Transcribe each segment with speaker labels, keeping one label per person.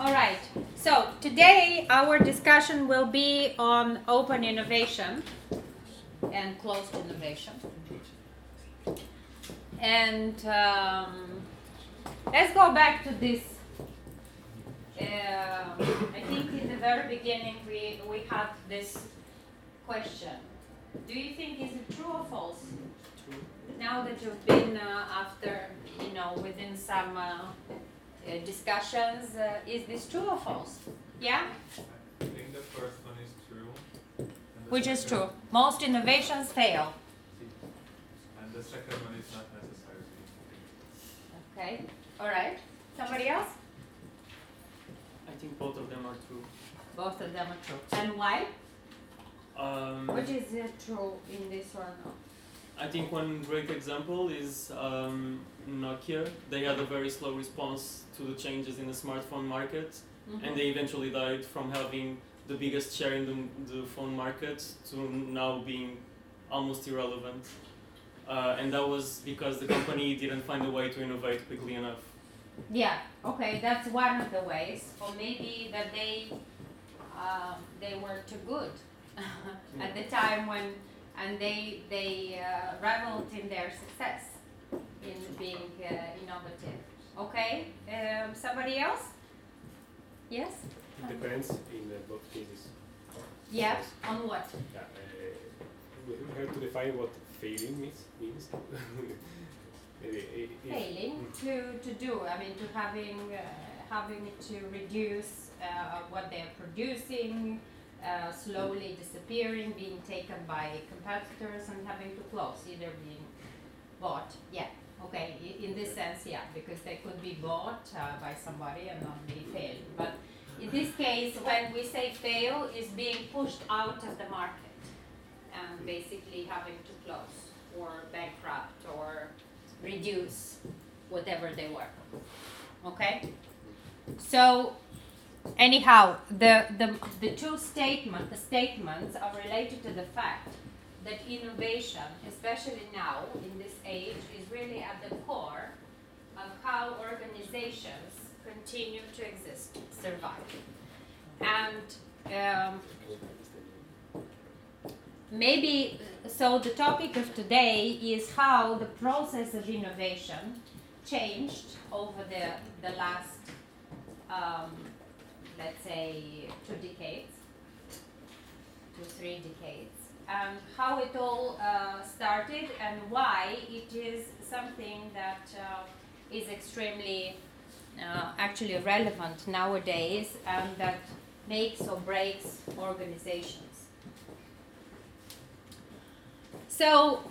Speaker 1: All right, so today our discussion will be on open innovation and closed innovation. And let's go back to this. I think in the very beginning we had this question. Do you think is it true or false?
Speaker 2: True.
Speaker 1: Now that you've been within some discussions, is this true or false? Yeah?
Speaker 2: I think the first one is true.
Speaker 1: Which is true. Most innovations fail.
Speaker 2: And the second one is not necessarily.
Speaker 1: Okay. All right. Somebody else?
Speaker 3: I think both of them are true.
Speaker 1: Both of them are true. And why? Which is true in this one?
Speaker 3: I think one great example is Nokia. They had a very slow response to the changes in the smartphone market, and they eventually died from having the biggest share in the phone market to now being almost irrelevant. And that was because the company didn't find a way to innovate quickly enough.
Speaker 1: Yeah, okay, that's one of the ways. Or maybe that they were too good at the time when, and they reveled in their success in being innovative. Okay, somebody else? Yes?
Speaker 4: It depends in both cases.
Speaker 1: Yeah, on what?
Speaker 4: Yeah, we have to define what failing means.
Speaker 1: Failing to do, I mean, to having to reduce what they're producing, slowly disappearing, being taken by competitors, and having to close, either being bought. Yeah, okay, in this sense, yeah, because they could be bought by somebody and not be failed. But in this case, when we say fail, is being pushed out of the market and basically having to close or bankrupt or reduce whatever they were. Okay? So anyhow, the two statements are related to the fact that innovation, especially now in this age, is really at the core of how organizations continue to exist, survive. And maybe, so the topic of today is how the process of innovation changed over the last, let's say, 2 decades, 3 decades, and how it all started and why it is something that is extremely actually relevant nowadays and that makes or breaks organizations. So,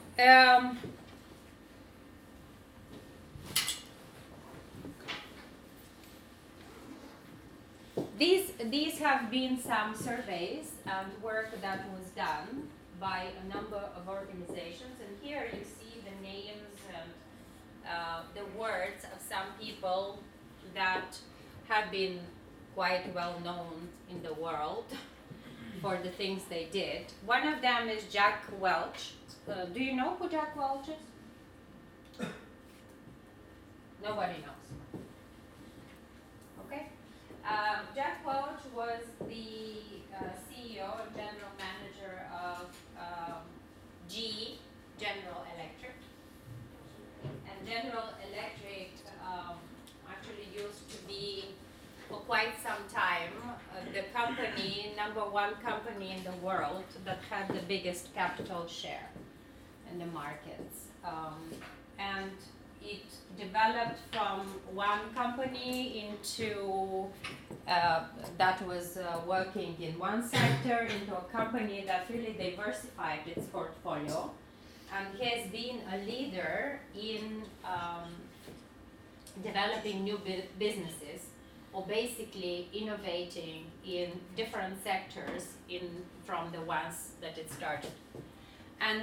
Speaker 1: these have been some surveys and work that was done by a number of organizations, and here you see the names and the words of some people that have been quite well known in the world for the things they did. One of them is Jack Welch. Do you know who Jack Welch is? Nobody knows. Okay. Jack Welch was the CEO and general manager of GE, General Electric. And General Electric actually used to be, for quite some time, the company, #1 company in the world that had the biggest capital share in the markets. And it developed from one company into that was working in one sector into a company that really diversified its portfolio and has been a leader in developing new businesses or basically innovating in different sectors from the ones that it started. And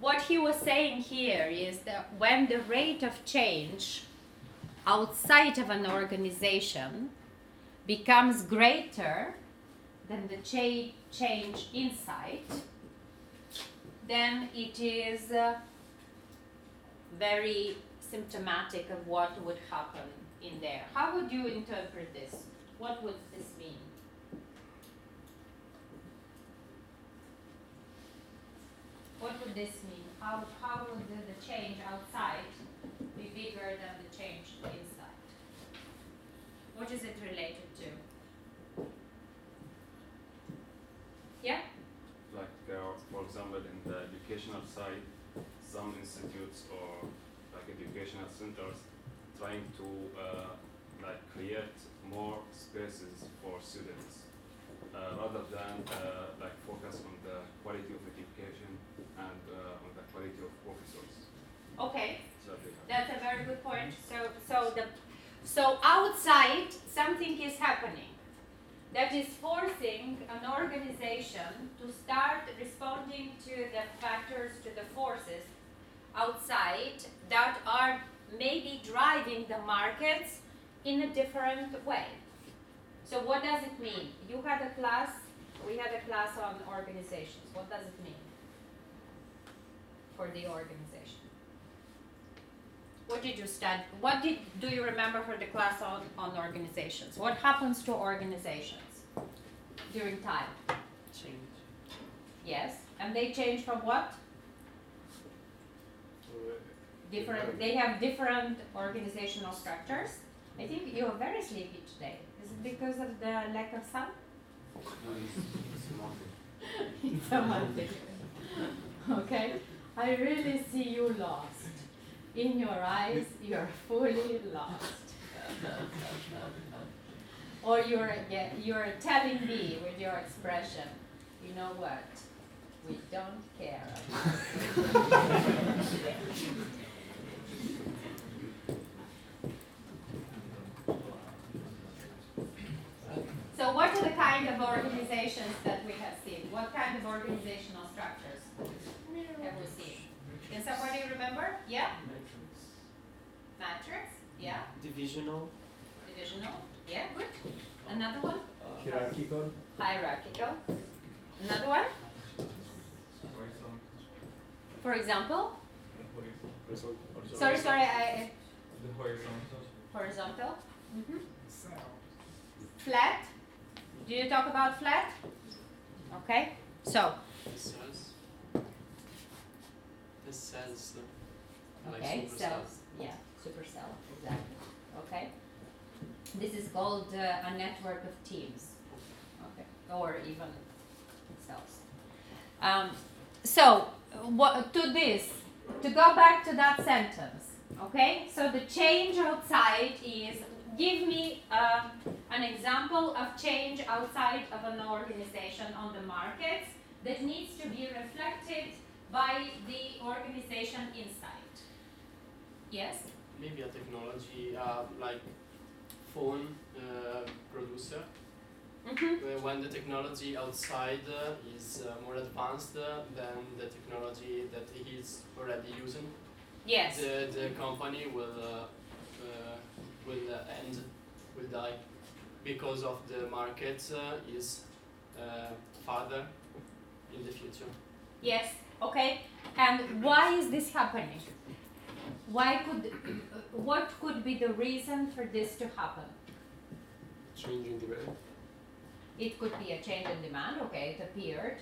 Speaker 1: what he was saying here is that when the rate of change outside of an organization becomes greater than the change inside, then it is very symptomatic of what would happen in there. How would you interpret this? What would this mean? What would this mean? How would the change outside be bigger than the change inside? What is it related to? Yeah?
Speaker 5: Like, for example, in the educational side, some institutes or like educational centers trying to like create more spaces for students rather than like focus on the quality of education and on the quality of professors.
Speaker 1: Okay.
Speaker 5: So they have-
Speaker 1: That's a very good point. So outside something is happening that is forcing an organization to start responding to the factors, to the forces outside that are maybe driving the markets in a different way. So what does it mean? You had a class, we had a class on organizations. What does it mean for the organization? What did you study? Do you remember for the class on organizations? What happens to organizations during time?
Speaker 3: Change.
Speaker 1: Yes, and they change from what? Different. They have different organizational structures. I think you are very sleepy today. Is it because of the lack of sun?
Speaker 5: It's monthly.
Speaker 1: It's a Monday. Okay, I really see you lost. In your eyes, you're fully lost. Or you're telling me with your expression, you know what? We don't care. So what are the kind of organizations that we have seen? What kind of organizational structures have we seen? Can somebody remember? Yeah? Matrix? Yeah?
Speaker 3: Divisional.
Speaker 1: Divisional? Yeah, good. Another one?
Speaker 4: Hierarchical.
Speaker 1: Hierarchical. Another one?
Speaker 2: Horizon.
Speaker 1: For example?
Speaker 2: Horizon.
Speaker 1: Sorry,
Speaker 2: The horizontal.
Speaker 1: horizontal. Mm-hmm. Flat. Do you talk about flat? Okay. So.
Speaker 6: The cells. Like
Speaker 1: Okay.
Speaker 6: supercells.
Speaker 1: Cells. Yeah. Supercell. Exactly. Okay. This is called a network of teams. Okay. Or even cells. So to go back to that sentence. Okay. So the change outside is. Give me an example of change outside of an organization on the markets that needs to be reflected by the organization inside. Yes?
Speaker 6: Maybe a technology like phone producer.
Speaker 1: Mm-hmm.
Speaker 6: When the technology outside is more advanced than the technology that he is already using,
Speaker 1: Yes.
Speaker 6: the company will end, will die, because of the market is farther in the future.
Speaker 1: Yes. Okay. And why is this happening? What could be the reason for this to happen?
Speaker 4: Change in demand.
Speaker 1: It could be a change in demand. Okay, it appeared.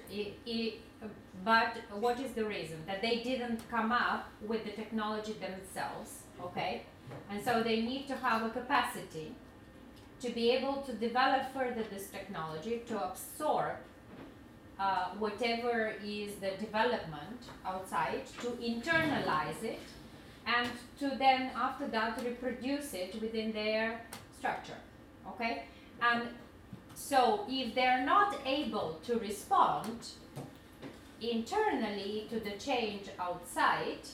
Speaker 1: But what is the reason? That they didn't come up with the technology themselves. Okay, and so they need to have a capacity to be able to develop further this technology, to absorb whatever is the development outside, to internalize it, and to then after that reproduce it within their structure. Okay, and so if they're not able to respond internally to the change outside,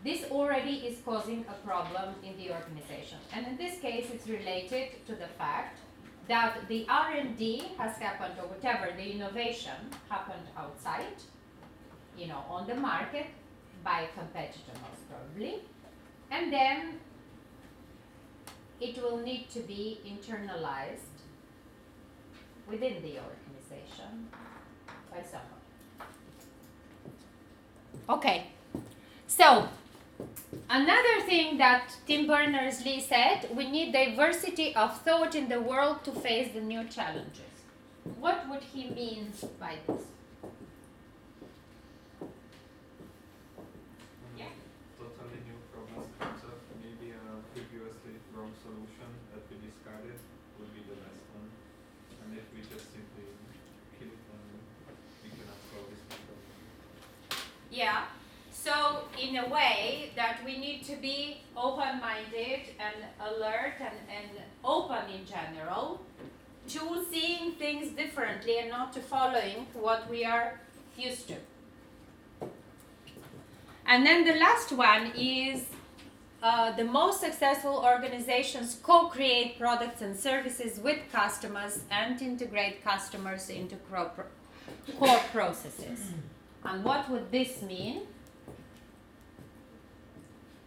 Speaker 1: this already is causing a problem in the organization. And in this case, it's related to the fact that the R&D has happened, or whatever, the innovation happened outside, on the market by a competitor most probably. And then it will need to be internalized within the organization by someone. Okay, so Another thing that Tim Berners-Lee said, we need diversity of thought in the world to face the new challenges. What would he mean by this? Yeah.
Speaker 2: Totally new problems comes up. Maybe a previously wrong solution that we discarded would be the best one. And if we just simply kill it, then we cannot solve this problem.
Speaker 1: Yeah. So in a way that we need to be open-minded and alert and open in general to seeing things differently and not to following what we are used to. And then the last one is the most successful organizations co-create products and services with customers and integrate customers into core processes. And what would this mean?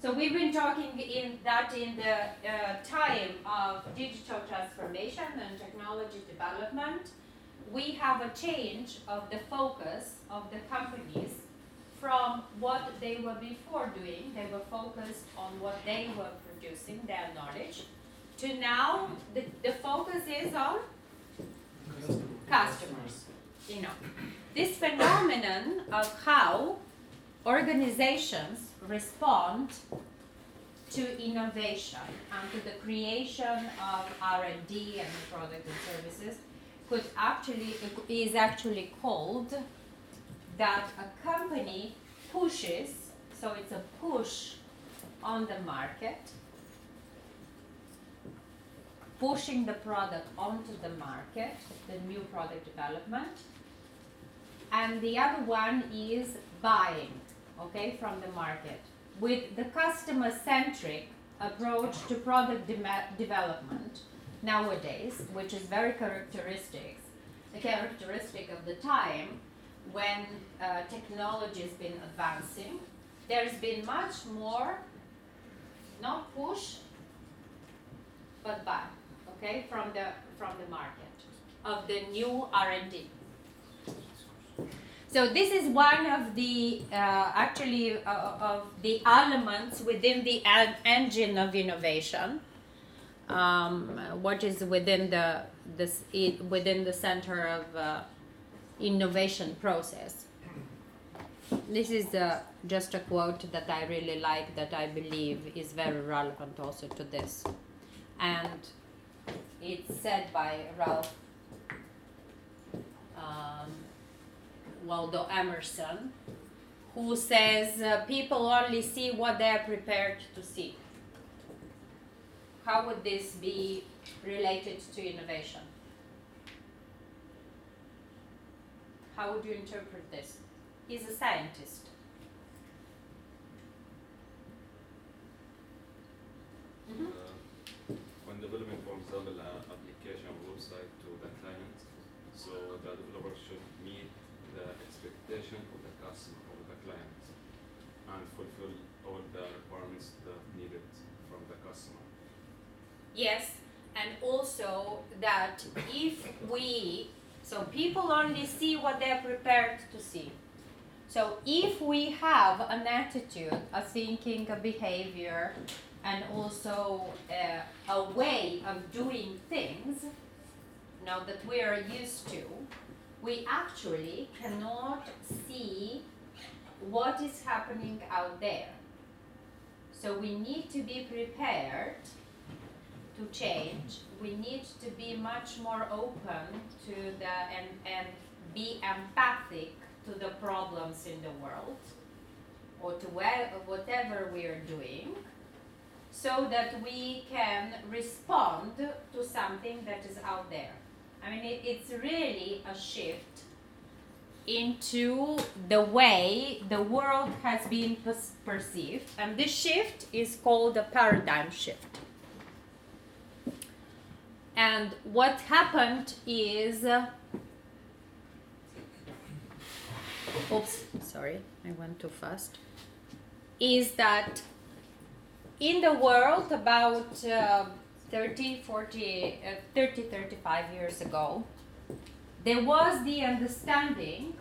Speaker 1: So we've been talking in the time of digital transformation and technology development, we have a change of the focus of the companies from what they were before doing. They were focused on what they were producing, their knowledge, to now the focus is on customers. You know, this phenomenon of how organizations respond to innovation and to the creation of R&D and product and services is actually called that a company pushes, so it's a push on the market, pushing the product onto the market, the new product development, and the other one is buying, okay, from the market, with the customer-centric approach to product development nowadays, which is very characteristic of the time when technology has been advancing. There's been much more, not push, but buy, okay, from the market of the new R&D. So this is one of the of the elements within the engine of innovation, what is within the center of innovation process. This is just a quote that I really like, that I believe is very relevant also to this, and it's said by Ralph Waldo Emerson, who says people only see what they are prepared to see. How would this be related to innovation? How would you interpret this? He's a scientist.
Speaker 5: When developing, for example, an application website to the client, so the developer should meet the expectation of the customer or the client and fulfill all the requirements that needed from the customer.
Speaker 1: Yes, and also that so people only see what they're prepared to see. So if we have an attitude, a thinking, a behavior, and also a way of doing things, now that we are used to, we actually cannot see what is happening out there. So we need to be prepared to change. We need to be much more open to and be empathic to the problems in the world, or to whatever we are doing, so that we can respond to something that is out there. I mean, it's really a shift into the way the world has been perceived, and this shift is called a paradigm shift. And what happened is, oops, sorry, I went too fast, is that in the world about 30, 35 years ago, there was the understanding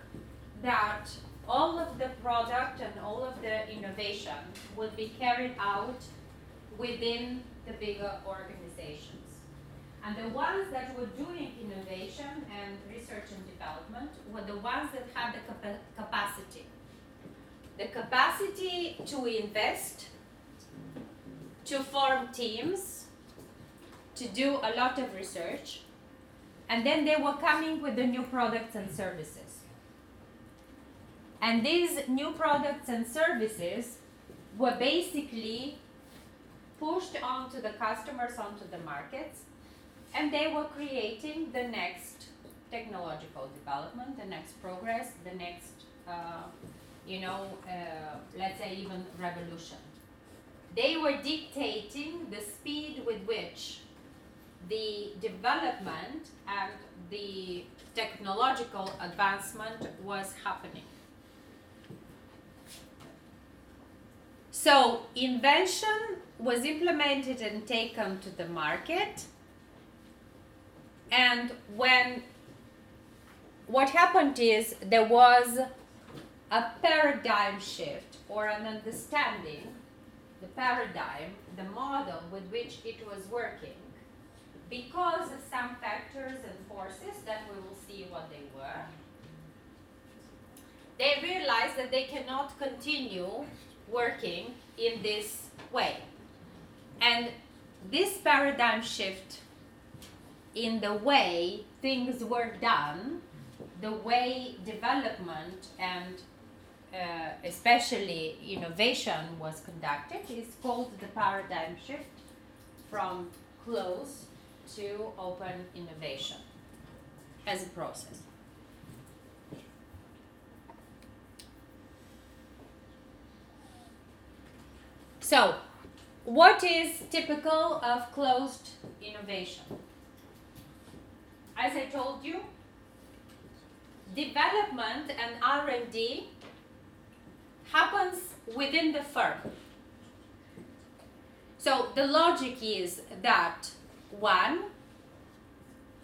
Speaker 1: that, all of the product and all of the innovation will be carried out within the bigger organizations. And the ones that were doing innovation and research and development were the ones that had the capacity. The capacity to invest, to form teams, to do a lot of research, and then they were coming with the new products and services. And these new products and services were basically pushed onto the customers, onto the markets, and they were creating the next technological development, the next progress, the next, let's say even revolution. They were dictating the speed with which the development and the technological advancement was happening. So invention was implemented and taken to the market, and what happened is there was a paradigm shift or an understanding, the paradigm, the model with which it was working, because of some factors and forces that we will see what they were. They realized that they cannot continue working in this way. And this paradigm shift in the way things were done, the way development and especially innovation was conducted, is called the paradigm shift from closed to open innovation as a process. So, what is typical of closed innovation? As I told you, development and R&D happens within the firm. So the logic is that one,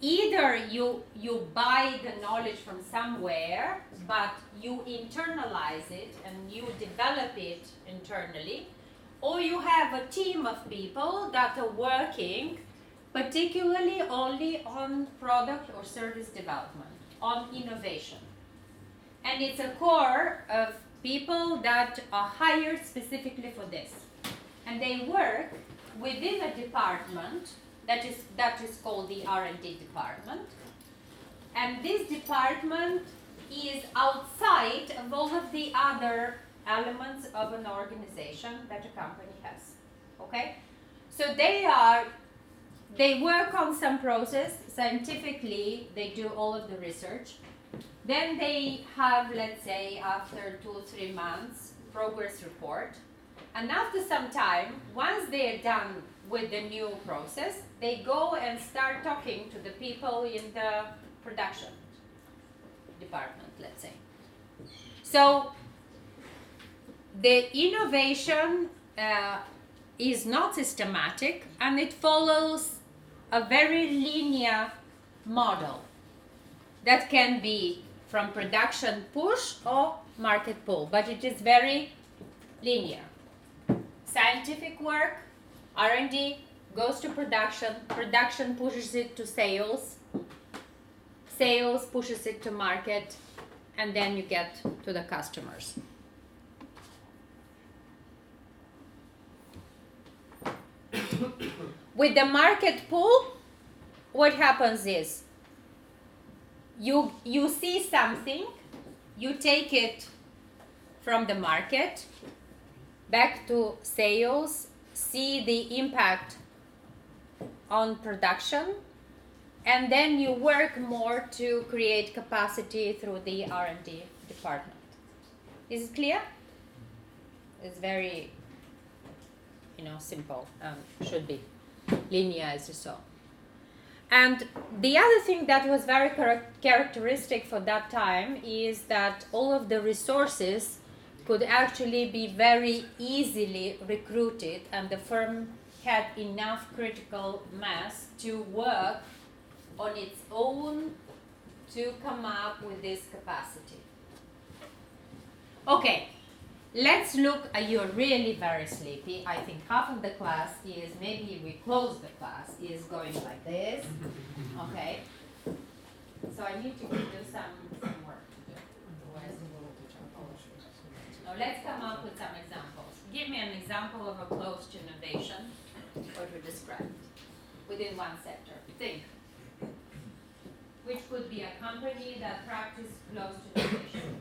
Speaker 1: either you buy the knowledge from somewhere, but you internalize it and you develop it internally, or you have a team of people that are working particularly only on product or service development, on innovation. And it's a core of people that are hired specifically for this. And they work within a department that is called the R&D department. And this department is outside of all of the other elements of an organization that a company has. Okay? So they work on some process, scientifically they do all of the research. Then they have, let's say, after 2 or 3 months, progress report. And after some time, once they're done with the new process, they go and start talking to the people in the production department, let's say. So the innovation is not systematic, and it follows a very linear model that can be from production push or market pull, but it is very linear. Scientific work, R&D, goes to production, production pushes it to sales, sales pushes it to market, and then you get to the customers. With the market pull, what happens is you see something, you take it from the market back to sales, see the impact on production, and then you work more to create capacity through the R&D department. Is it clear? It's very, simple, should be linear as you saw. And the other thing that was very characteristic for that time is that all of the resources could actually be very easily recruited, and the firm had enough critical mass to work on its own to come up with this capacity. Okay, let's look. You're really very sleepy. I think half of the class is, maybe we close the class, is going like this. Okay. So I need to give you some work to do. Otherwise you will fall asleep. Now let's come up with some examples. Give me an example of a closed innovation or to describe it within one sector. Think. Which could be a company that practices closed innovation.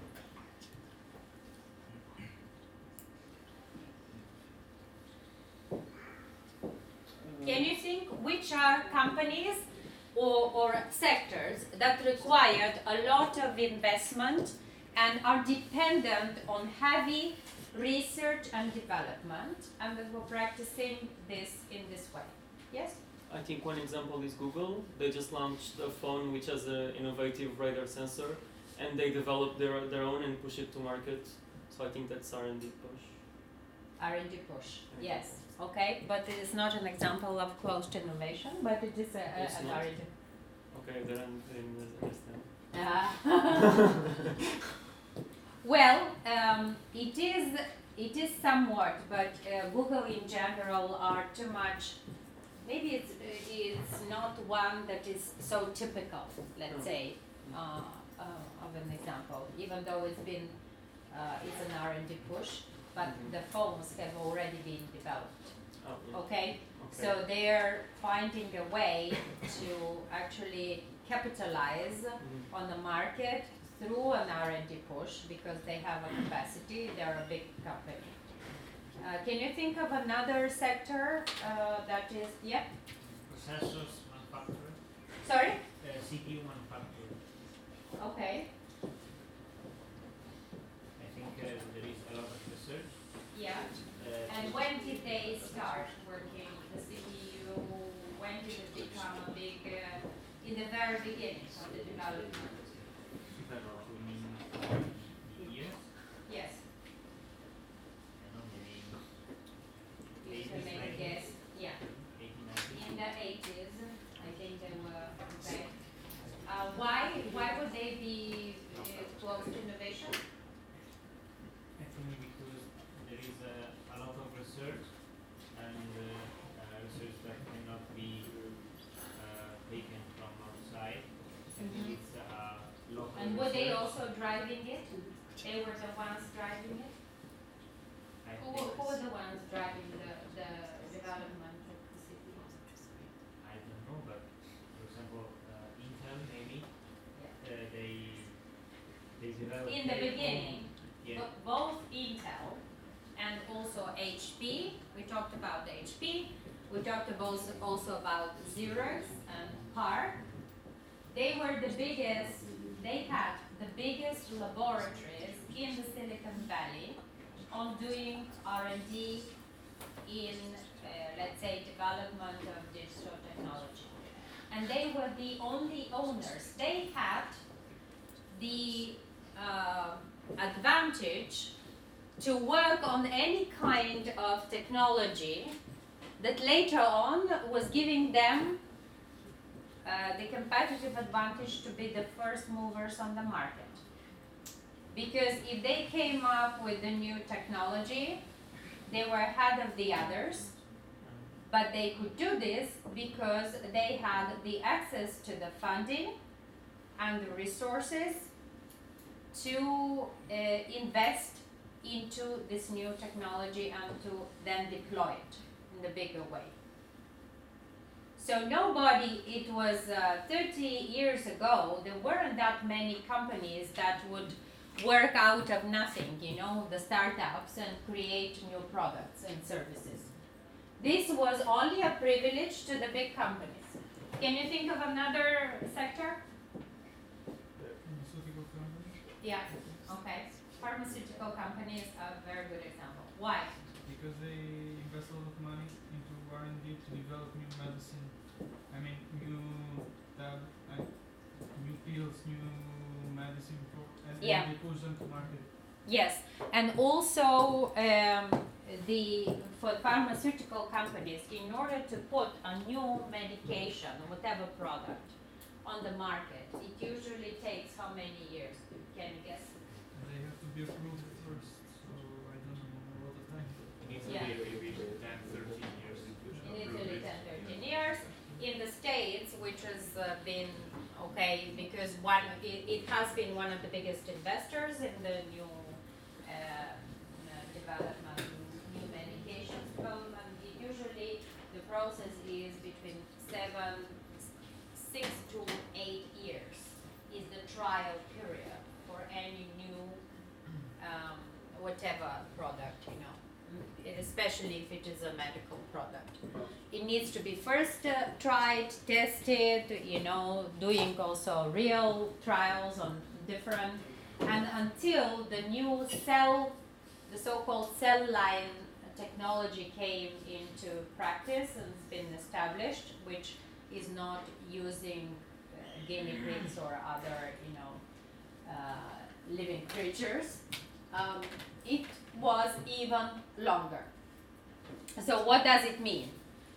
Speaker 1: Can you think which are companies or sectors that required a lot of investment and are dependent on heavy research and development, and that were practicing this in this way? Yes?
Speaker 3: I think one example is Google. They just launched a phone which has an innovative radar sensor, and they developed their own and push it to market. So I think that's R&D push.
Speaker 1: R&D push, yes. Okay, but it is not an example of closed innovation, but it is an R&D.
Speaker 3: Okay, then I understand.
Speaker 1: Well, it is somewhat, but Google in general are too much. Maybe it's not one that is so typical, let's say, of an example. Even though it's been it's an R&D push, but the phones have already been developed.
Speaker 3: Oh, yeah.
Speaker 1: Okay, so they're finding a way to actually capitalize on the market through an R&D push because they have a capacity. They're a big company. Can you think of another sector that is, yeah?
Speaker 7: Processors manufacturer.
Speaker 1: Sorry?
Speaker 7: CPU manufacturer.
Speaker 1: Okay.
Speaker 7: I think there is a lot of research.
Speaker 1: Yeah. And when did they start working the CPU? When did it become a big, in the very beginning of the development?
Speaker 7: Years?
Speaker 1: Yes.
Speaker 7: I don't know, maybe
Speaker 1: You can make a guess. Yeah.
Speaker 7: 1890.
Speaker 1: In the 80s, I think they were, okay. Why would they be close to innovation?
Speaker 7: I think because there is a lot of research and research that cannot be taken from outside. I think it's local
Speaker 1: And were they
Speaker 7: research.
Speaker 1: also driving it? They were the ones driving it?
Speaker 7: I
Speaker 1: Who
Speaker 7: think
Speaker 1: were the ones driving the development of the CPU?
Speaker 7: I don't know, but for example, Intel maybe they developed
Speaker 1: In the
Speaker 7: their own-
Speaker 1: beginning,
Speaker 7: Yeah.
Speaker 1: both Intel and also HP, we talked about HP, we talked about also about Xerox and PAR. They were the biggest, they had the biggest laboratories in the Silicon Valley on doing R&D in, let's say, development of digital technology. And they were the only owners. They had the advantage to work on any kind of technology that later on was giving them the competitive advantage to be the first movers on the market. Because if they came up with a new technology, they were ahead of the others, but they could do this because they had the access to the funding and the resources to invest into this new technology and to then deploy it in a bigger way. So nobody, it was 30 years ago, there weren't that many companies that would work out of nothing, you know, the startups and create new products and services. This was only a privilege to the big companies. Can you think of another sector?
Speaker 2: Pharmaceutical companies.
Speaker 1: Yeah, okay. Pharmaceutical companies are a very good example. Why?
Speaker 8: Because they invest a lot of money into R&D to develop new medicine. I mean, new pills, new medicine, and
Speaker 1: Yeah.
Speaker 8: they push them to market.
Speaker 1: Yes, and also for pharmaceutical companies, in order to put a new medication, whatever product, on the market, it usually takes how many years? Can you guess?
Speaker 8: And they have to be approved first.
Speaker 1: Yeah.
Speaker 7: maybe 10, 13 years.
Speaker 1: In Italy, 10, 13 years. In the States, which has been okay because it has been one of the biggest investors in the new development, new medications development. Usually, the process is between 6 to 8 years is the trial period for any new whatever product, especially if it is a medical product. It needs to be first tried, tested, doing also real trials on different, and until the new the so-called cell line technology came into practice and has been established, which is not using guinea pigs or other, living creatures. It was even longer. So what does it mean?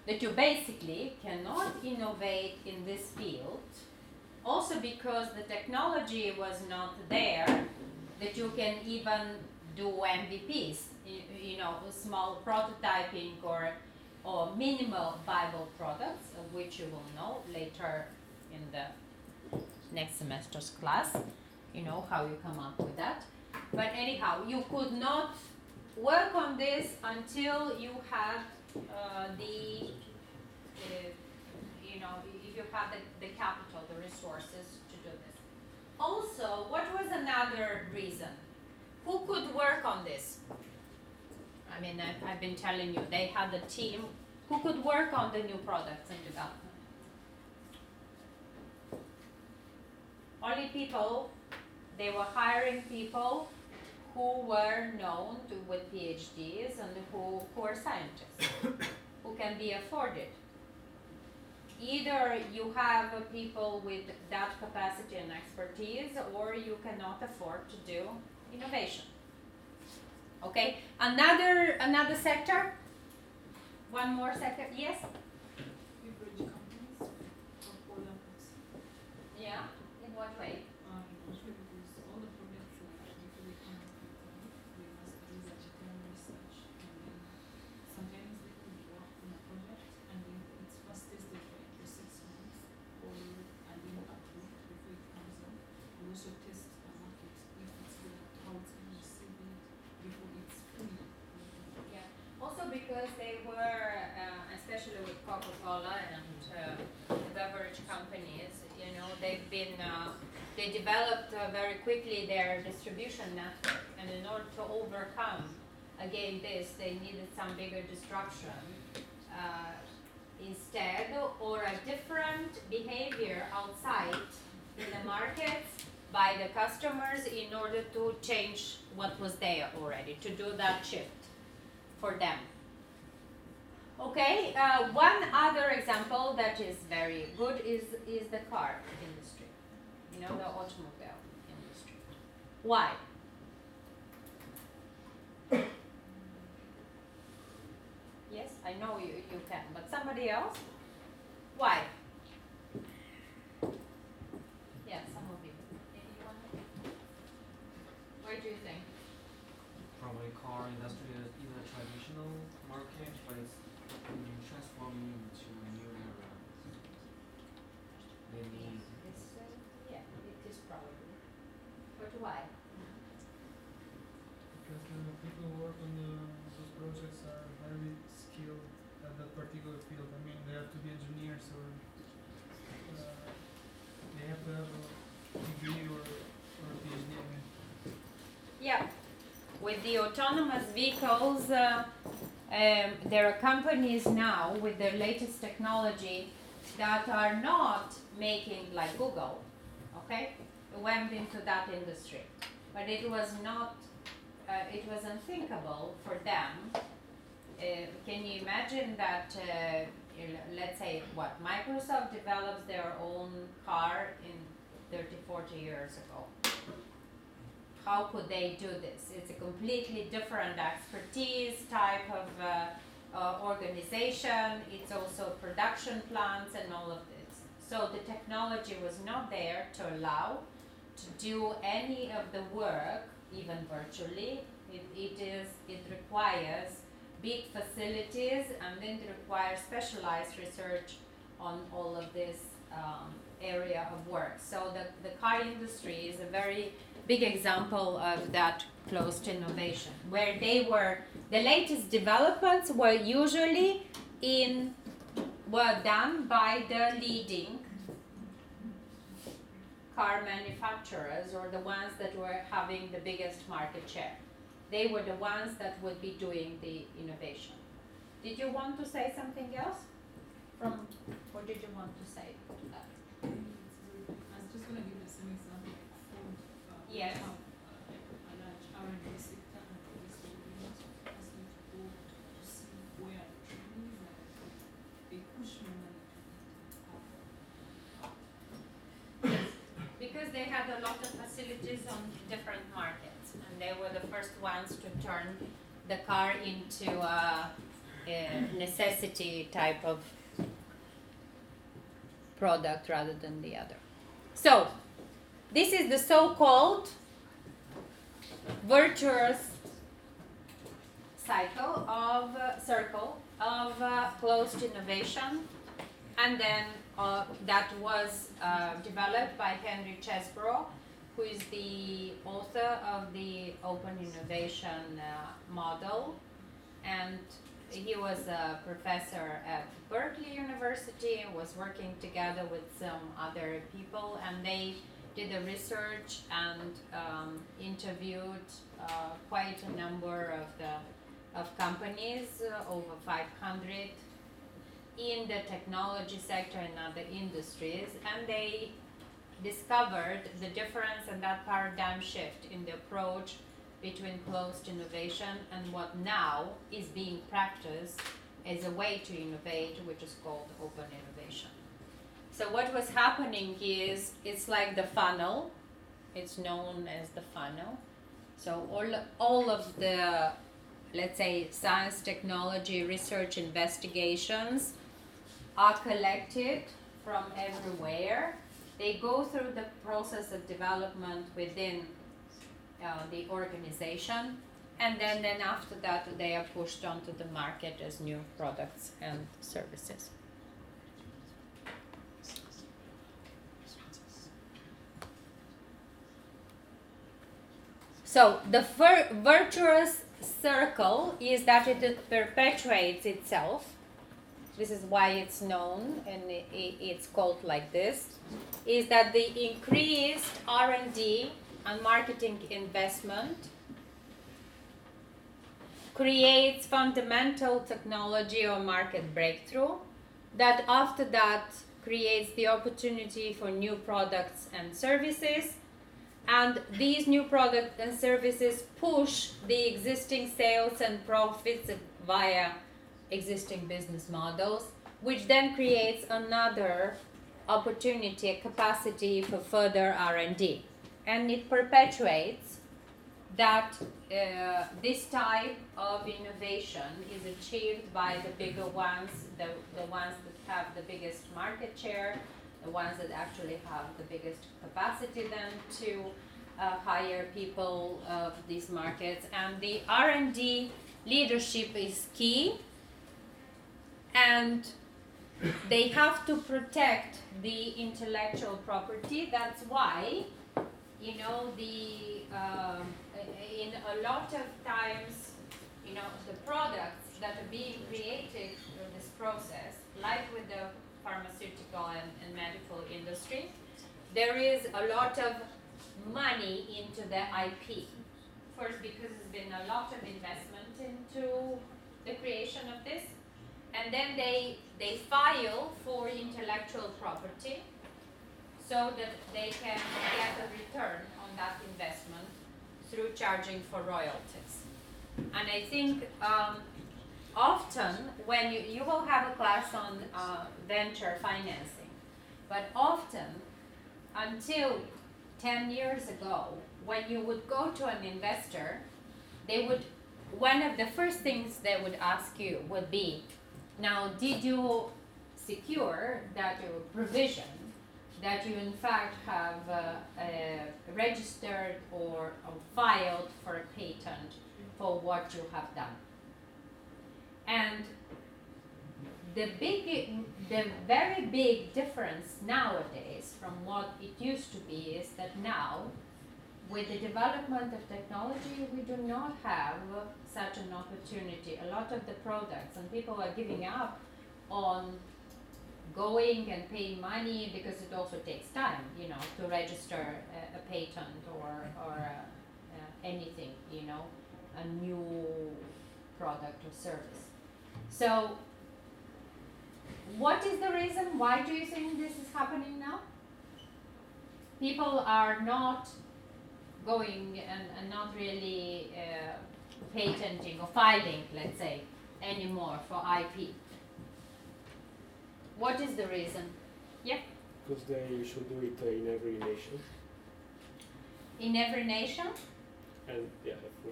Speaker 1: That you basically cannot innovate in this field, also because the technology was not there, that you can even do MVPs, small prototyping or minimal viable products, of which you will know later in the next semester's class, how you come up with that. But anyhow, you could not work on this until you had if you have the capital, the resources to do this. Also, what was another reason? Who could work on this? I mean, I've been telling you, they had a team. Who could work on the new products and development? Only people, they were hiring people who were known with PhDs and who are scientists, who can be afforded. Either you have people with that capacity and expertise, or you cannot afford to do innovation. Okay, another sector? One more sector, yes?
Speaker 9: Beverage companies or products.
Speaker 1: Yeah, in what way?
Speaker 9: Because all the products before they come out with they must research, research, and then sometimes they could work on a project and then it's first tested for 6 months and then approved before it comes out. And also test the market if it's good, how it's going to receive it before it's fully.
Speaker 1: Yeah. Also because they were, especially with Coca-Cola and the beverage companies, they've been, they developed very quickly their distribution network, and in order to overcome again this, they needed some bigger disruption instead, or a different behavior outside in the markets by the customers in order to change what was there already, to do that shift for them. Okay, one other example that is very good is the car industry, the automobile industry. Why? Yes, I know you can, but somebody else? Why? Yeah, some of you. Anyone? Why do you think?
Speaker 10: Probably car industry is a traditional market, but it's transforming into a new era. Maybe
Speaker 1: Yeah, it is probably. But why?
Speaker 8: Because the people who work on those projects are highly skilled at that particular field. I mean, they have to be engineers or they have to have a degree or a PhD. I mean.
Speaker 1: Yeah. With the autonomous vehicles, there are companies now with their latest technology that are not making like Google, okay? Went into that industry, but it was not, it was unthinkable for them. Can you imagine that, let's say, Microsoft develops their own car in 30, 40 years ago? How could they do this? It's a completely different expertise type of organization. It's also production plants and all of this. So the technology was not there to allow to do any of the work, even virtually. It requires big facilities, and then it requires specialized research on all of this area of work. So the car industry is a very big example of that closed innovation, where the latest developments were usually were done by the leading car manufacturers, or the ones that were having the biggest market share. They were the ones that would be doing the innovation. Did you want to say something else? Or did you want to say to that?
Speaker 9: I was just going to give you some example of food.
Speaker 1: Yes.
Speaker 9: We have a large R&D sector, and obviously we want us to go to see where the trend is, and they push more money to it.
Speaker 1: Because they had a lot of facilities on different markets, and they were the first ones to turn the car into a necessity type of product rather than the other. So, this is the so-called virtuous circle of closed innovation, and then that was developed by Henry Chesbrough, who is the author of the open innovation model, and he was a professor at Berkeley University and was working together with some other people, and they did the research and interviewed quite a number of companies, over 500, in the technology sector and other industries, and they discovered the difference and that paradigm shift in the approach between closed innovation and what now is being practiced as a way to innovate, which is called open innovation. So what was happening is, it's like the funnel. It's known as the funnel. So all of the, let's say, science, technology, research, investigations are collected from everywhere. They go through the process of development within the organization, and then after that they are pushed onto the market as new products and services. So the virtuous circle is that it perpetuates itself. This is why it's known and it's called like this, is that the increased R&D and marketing investment creates fundamental technology or market breakthrough that after that creates the opportunity for new products and services, and these new products and services push the existing sales and profits via existing business models, which then creates another opportunity, a capacity for further R&D. And it perpetuates that this type of innovation is achieved by the bigger ones, the ones that have the biggest market share, the ones that actually have the biggest capacity then to hire people of these markets. And the R&D leadership is key, and they have to protect the intellectual property. That's why, you know, in a lot of times, you know, the products that are being created through this process, like with the pharmaceutical and medical industry, there is a lot of money into the IP. First, because there's been a lot of investment into the creation of this, and then they file for intellectual property so that they can get a return on that investment through charging for royalties. And I think often when you will have a class on venture financing, but often until 10 years ago, when you would go to an investor, one of the first things they would ask you would be, now, did you secure that your provision that you in fact have registered or filed for a patent for what you have done? And the very big difference nowadays from what it used to be is that now, with the development of technology, we do not have such an opportunity. A lot of the products, and people are giving up on going and paying money because it also takes time, you know, to register a patent or anything, you know, a new product or service. So, what is the reason? Why do you think this is happening now? People are not going and not really patenting or filing, let's say, anymore for IP. What is the reason? Yeah?
Speaker 4: Because they should do it in every nation.
Speaker 1: In every nation?
Speaker 4: And yeah, for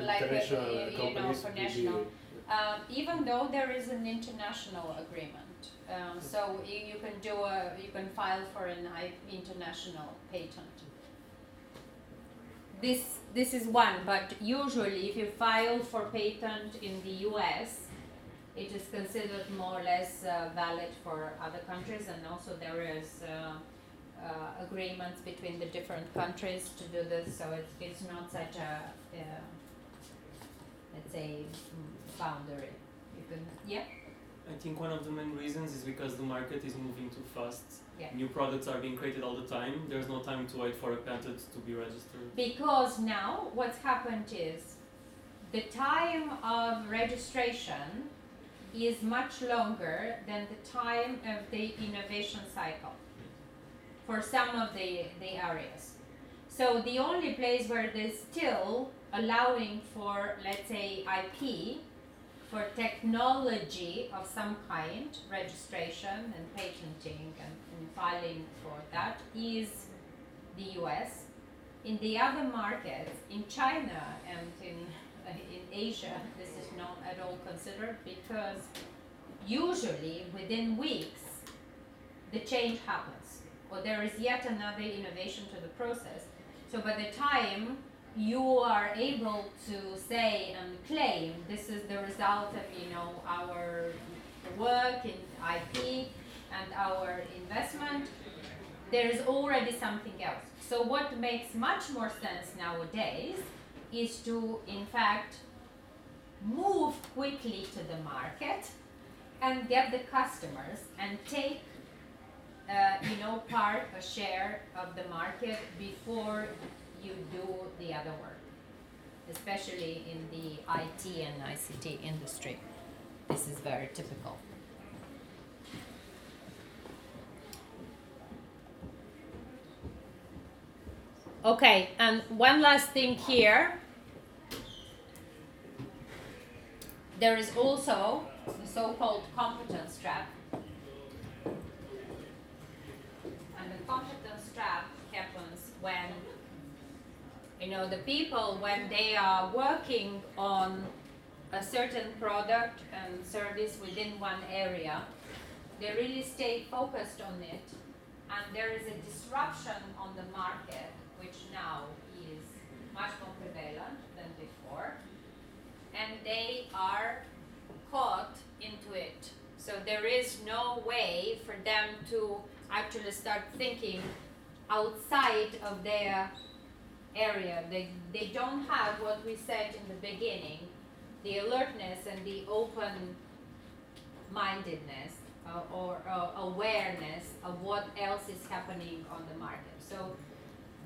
Speaker 1: like
Speaker 4: international
Speaker 1: you know,
Speaker 4: companies
Speaker 1: for
Speaker 4: will be,
Speaker 1: national. Even though there is an international agreement, so you can do you can file for an international patent. This is one, but usually if you file for patent in the US, it is considered more or less valid for other countries, and also there is agreements between the different countries to do this, so it's not such a let's say boundary. You can, yeah.
Speaker 3: I think one of the main reasons is because the market is moving too fast.
Speaker 1: Yeah.
Speaker 3: New products are being created all the time. There's no time to wait for a patent to be registered.
Speaker 1: Because now what's happened is the time of registration is much longer than the time of the innovation cycle for some of the areas. So the only place where they're still allowing for, let's say, IP, for technology of some kind, registration and patenting and filing for that, is the US. In the other markets, in China and in Asia, this is not at all considered, because usually within weeks the change happens, or there is yet another innovation to the process. So by the time you are able to say and claim this is the result of, you know, our work in IP and our investment, there is already something else. So what makes much more sense nowadays is to, in fact, move quickly to the market and get the customers and take you know, a share of the market before you do the other work, especially in the IT and ICT industry. This is very typical. Okay, and one last thing here. There is also the so-called competence trap. And the competence trap happens when, you know, the people, when they are working on a certain product and service within one area, they really stay focused on it, and there is a disruption on the market, which now is much more prevalent than before, and they are caught into it. So there is no way for them to actually start thinking outside of their area. They don't have what we said in the beginning, the alertness and the open-mindedness or awareness of what else is happening on the market. So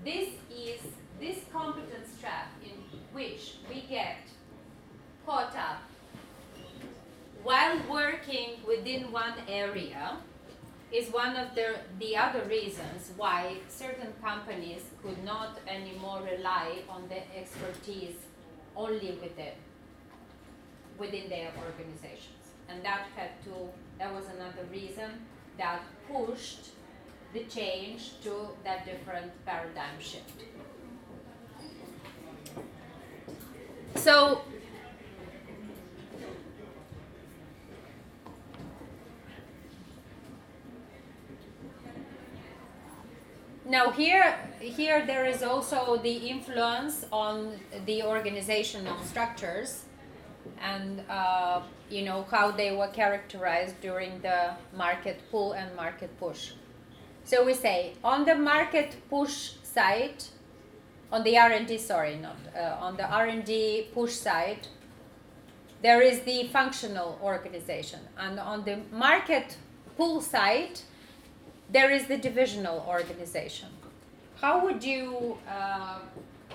Speaker 1: this is this competence trap in which we get caught up while working within one area is one of the other reasons why certain companies could not anymore rely on the expertise only within their organizations. And that was another reason that pushed the change to that different paradigm shift. So now here there is also the influence on the organizational structures, and how they were characterized during the market pull and market push. So we say on the market push side, on the R&D, on the R&D push side, there is the functional organization, and on the market pull side, there is the divisional organization. How would you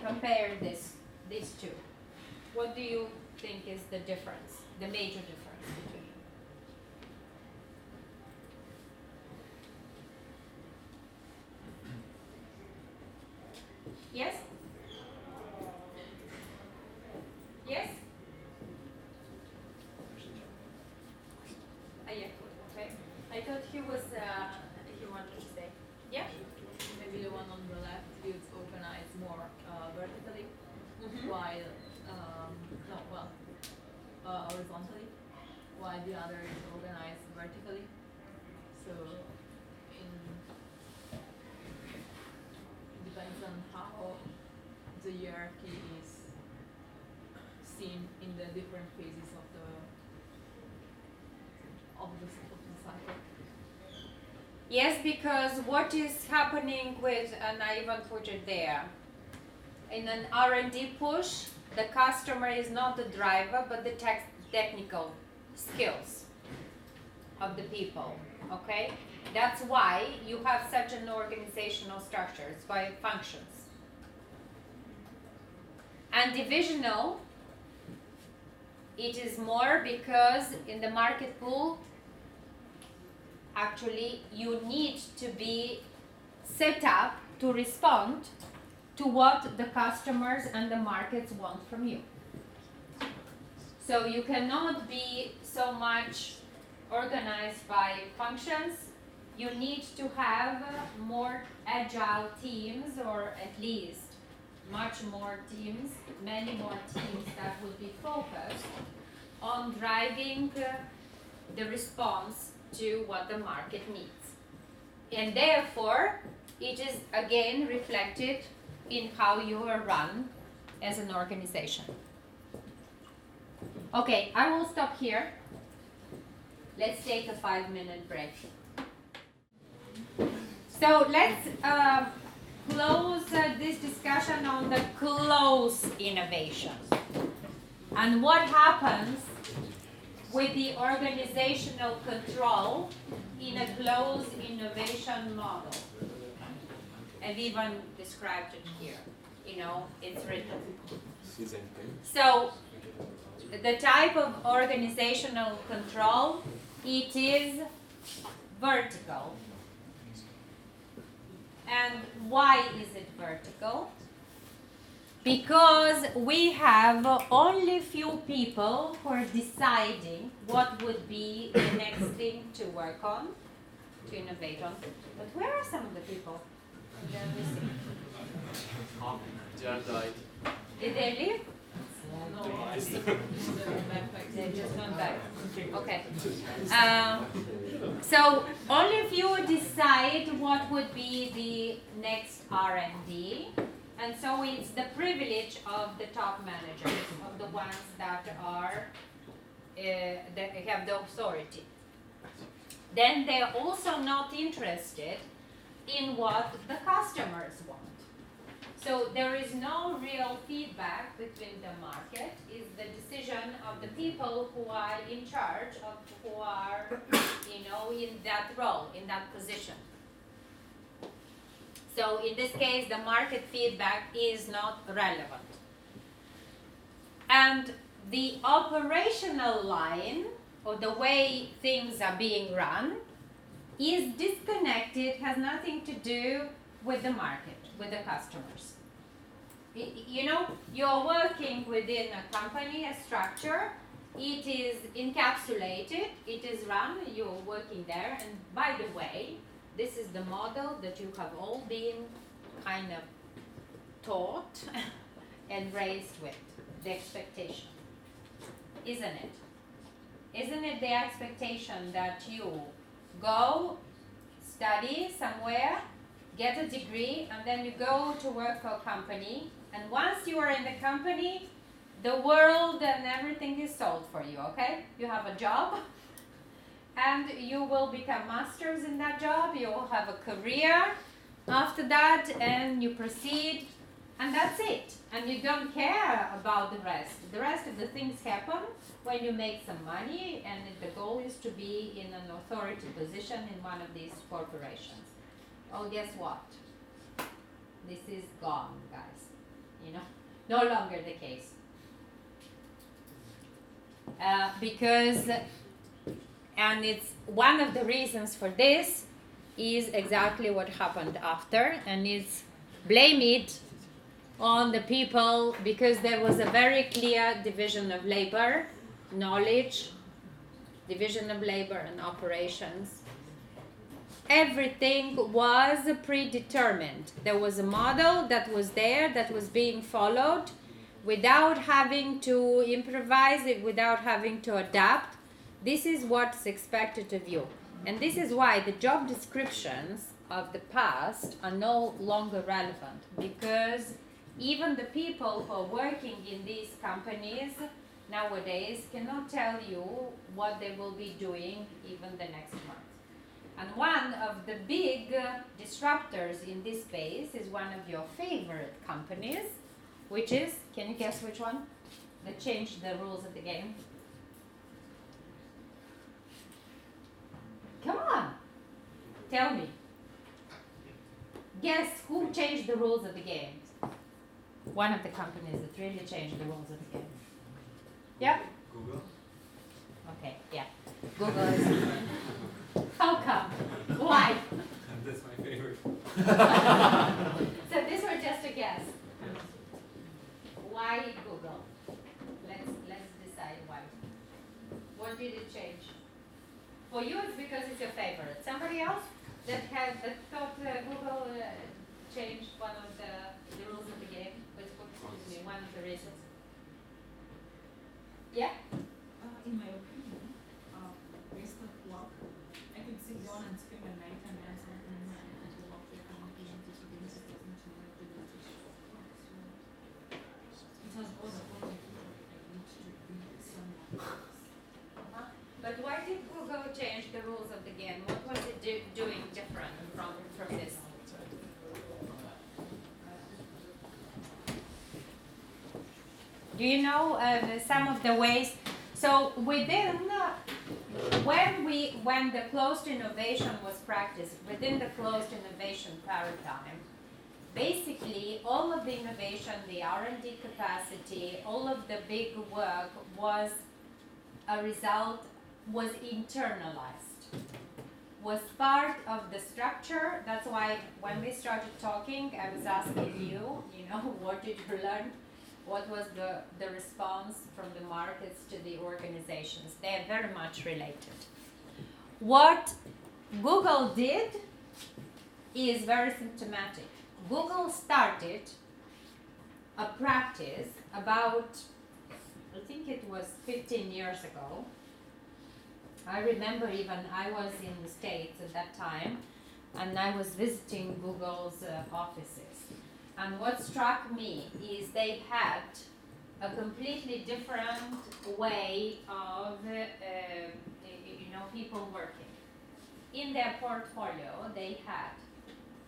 Speaker 1: compare these two? What do you think is the difference, the major difference between them? Yes? Yes? Yeah, okay. I thought he wanted to say. Yeah?
Speaker 11: Maybe the one on the left is organized more vertically,
Speaker 1: Mm-hmm.
Speaker 11: while horizontally, while the other is organized vertically. So it depends on how the hierarchy is seen in the different phases of the cycle.
Speaker 1: Yes, because what is happening with, and I even put it there, in an R&D push, the customer is not the driver, but the technical skills of the people, okay? That's why you have such an organizational structure, it's by functions. And divisional, it is more because in the market pool, actually you need to be set up to respond to what the customers and the markets want from you. So you cannot be so much organized by functions. You need to have more agile teams, or at least much more teams, many more teams that will be focused on driving the response to what the market needs. And therefore, it is again reflected in how you are run as an organization. Okay, I will stop here. Let's take a 5-minute break. So let's close this discussion on the close innovation and what happens with the organizational control in a closed innovation model. I've even described it here. It's written. So the type of organizational control, it is vertical. And why is it vertical? Because we have only few people who are deciding what would be the next thing to work on, to innovate on. But where are some of the people? They're missing.
Speaker 6: They are died.
Speaker 1: Did they leave?
Speaker 11: No,
Speaker 1: They just went back. Okay. So only few decide what would be the next R&D, and so it's the privilege of the top managers, of the ones that are that have the authority. Then they're also not interested in what the customers want. So there is no real feedback between the market. It's the decision of the people who are in charge, of who are, in that role, in that position. So in this case, the market feedback is not relevant. And the operational line, or the way things are being run, is disconnected, has nothing to do with the market, with the customers. You're working within a company, a structure, it is encapsulated, it is run, you're working there, and by the way, this is the model that you have all been kind of taught and raised with, the expectation. Isn't it? Isn't it the expectation that you go, study somewhere, get a degree, and then you go to work for a company, and once you are in the company, the world and everything is sold for you, okay? You have a job and you will become masters in that job, you will have a career after that, and you proceed, and that's it. And you don't care about the rest. The rest of the things happen when you make some money, and the goal is to be in an authority position in one of these corporations. Oh, guess what? This is gone, guys. You know, no longer the case. Because, and it's one of the reasons for this is exactly what happened after, and it's blame it on the people, because there was a very clear division of labor, knowledge, division of labor and operations. Everything was predetermined. There was a model that was there, that was being followed without having to improvise it, without having to adapt. This is what's expected of you. And this is why the job descriptions of the past are no longer relevant, because even the people who are working in these companies nowadays cannot tell you what they will be doing even the next month. And one of the big disruptors in this space is one of your favorite companies, which is, can you guess which one? That changed the rules of the game. Come on, tell me. Guess who changed the rules of the game? One of the companies that really changed the rules of the game. Yeah?
Speaker 2: Google?
Speaker 1: Okay, yeah. Google is. How come? Why?
Speaker 2: That's my favorite.
Speaker 1: So this was just a guess. Why Google? Let's decide why. What did it change? For you, it's because it's your favorite. Somebody else that thought Google changed one of the rules of the game, excuse me, one of the reasons. Yeah.
Speaker 9: In my opinion, waste of work. I could sit down and spend the night and learn something new and to work there and be able to do this doesn't like the limitations of work. So it has all the other people I need to be someone else.
Speaker 1: But why did Google change the rules of the game? What was it doing different from this? Do you know some of the ways? So within when the closed innovation was practiced, within the closed innovation paradigm, basically all of the innovation, the R&D capacity, all of the big work was a result, was internalized, was part of the structure. That's why when we started talking, I was asking you, what did you learn? What was the response from the markets to the organizations? They are very much related. What Google did is very symptomatic. Google started a practice about, I think it was 15 years ago. I remember even I was in the States at that time, and I was visiting Google's offices. And what struck me is they had a completely different way of people working. In their portfolio, they had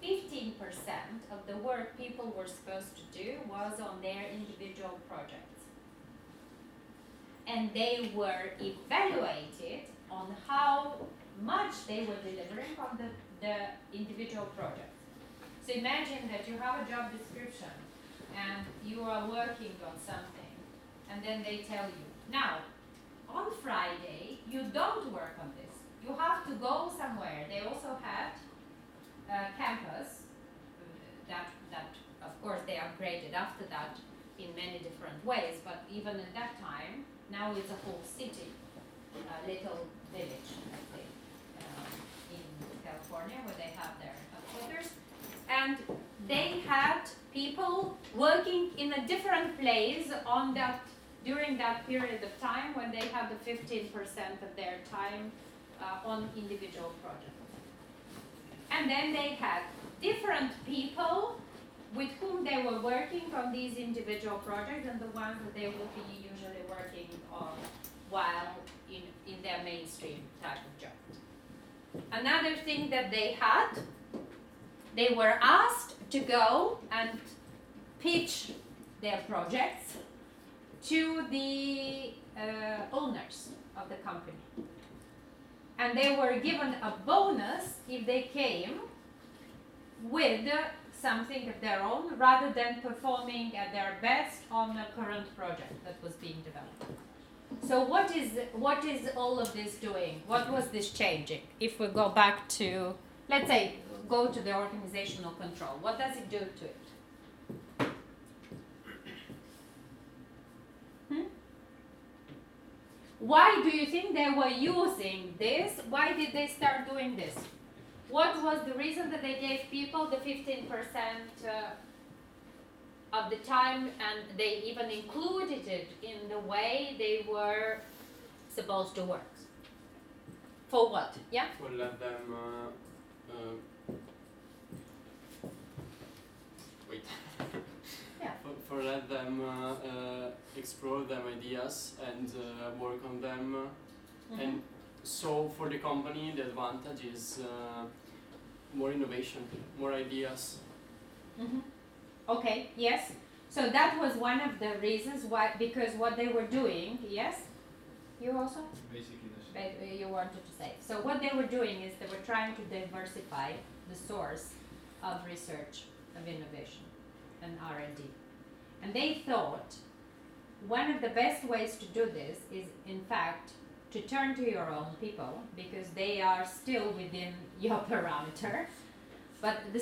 Speaker 1: 15% of the work people were supposed to do was on their individual projects. And they were evaluated on how much they were delivering on the individual projects. So imagine that you have a job description and you are working on something, and then they tell you, now, on Friday, you don't work on this. You have to go somewhere. They also had a campus that of course they upgraded after that in many different ways, but even at that time, now it's a whole city, a little village, I think, in California, where they have their headquarters. And they had people working in a different place during that period of time when they had the 15% of their time on individual projects. And then they had different people with whom they were working on these individual projects and the ones that they would be usually working on while in their mainstream type of job. Another thing that they had, they were asked to go and pitch their projects to the owners of the company. And they were given a bonus if they came with something of their own rather than performing at their best on a current project that was being developed. So what is all of this doing? What was this changing? If we go back to, let's say, go to the organizational control, what does it do to it? Why do you think they were using this? Why did they start doing this? What was the reason that they gave people the 15% of the time, and they even included it in the way they were supposed to work? For what? Yeah?
Speaker 6: For let them wait.
Speaker 1: Yeah.
Speaker 6: For let them explore them ideas and work on them. And so for the company, the advantage is more innovation, more ideas.
Speaker 1: Okay, yes. So that was one of the reasons why, because what they were doing, yes? You also?
Speaker 2: Basically, that's
Speaker 1: You wanted to say. So what they were doing is they were trying to diversify the source of research, of innovation, and R&D. And they thought one of the best ways to do this is, in fact, to turn to your own people, because they are still within your parameter. But at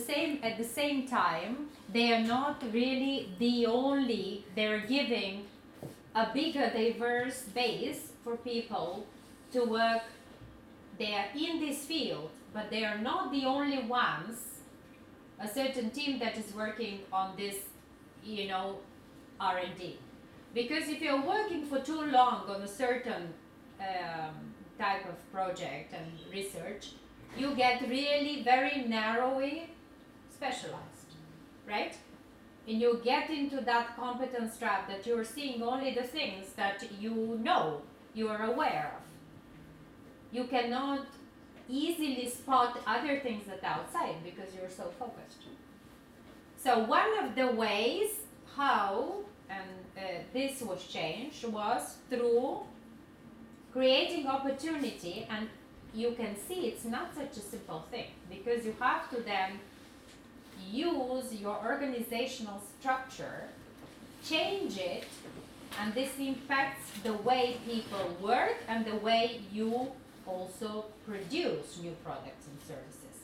Speaker 1: the same time, they are not really the only, they're giving a bigger diverse base for people to work. They are in this field, but they are not the only ones, a certain team that is working on this, R&D. Because if you're working for too long on a certain type of project and research, you get really very narrowly specialized, right? And you get into that competence trap that you're seeing only the things that you know, you are aware of. You cannot easily spot other things that are outside because you're so focused. So one of the ways how this was changed was through creating opportunity, and you can see it's not such a simple thing, because you have to then use your organizational structure, change it, and this impacts the way people work and the way you also produce new products and services.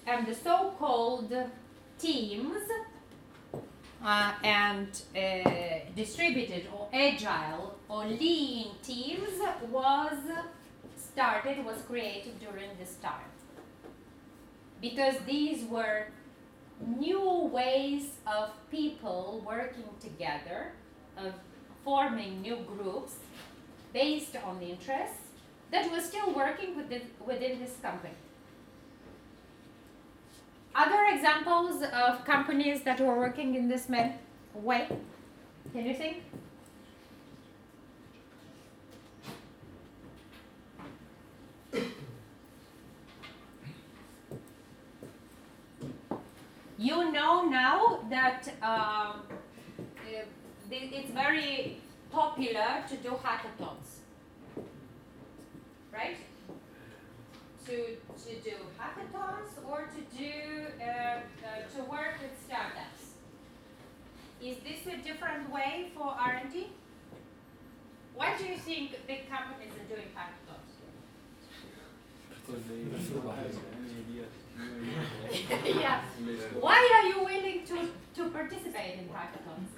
Speaker 1: And the so-called teams and distributed or agile or lean teams was created during this time, because these were new ways of people working together, of forming new groups based on interests that were still working within this company. Other examples of companies that were working in this way, can you think? You know now that it's very popular to do hackathons, right? To do hackathons or to do to work with startups. Is this a different way for R&D? Why do you think big companies are doing hackathons?
Speaker 2: because they don't have any idea.
Speaker 1: Yeah. Why are you willing to participate in hackathons?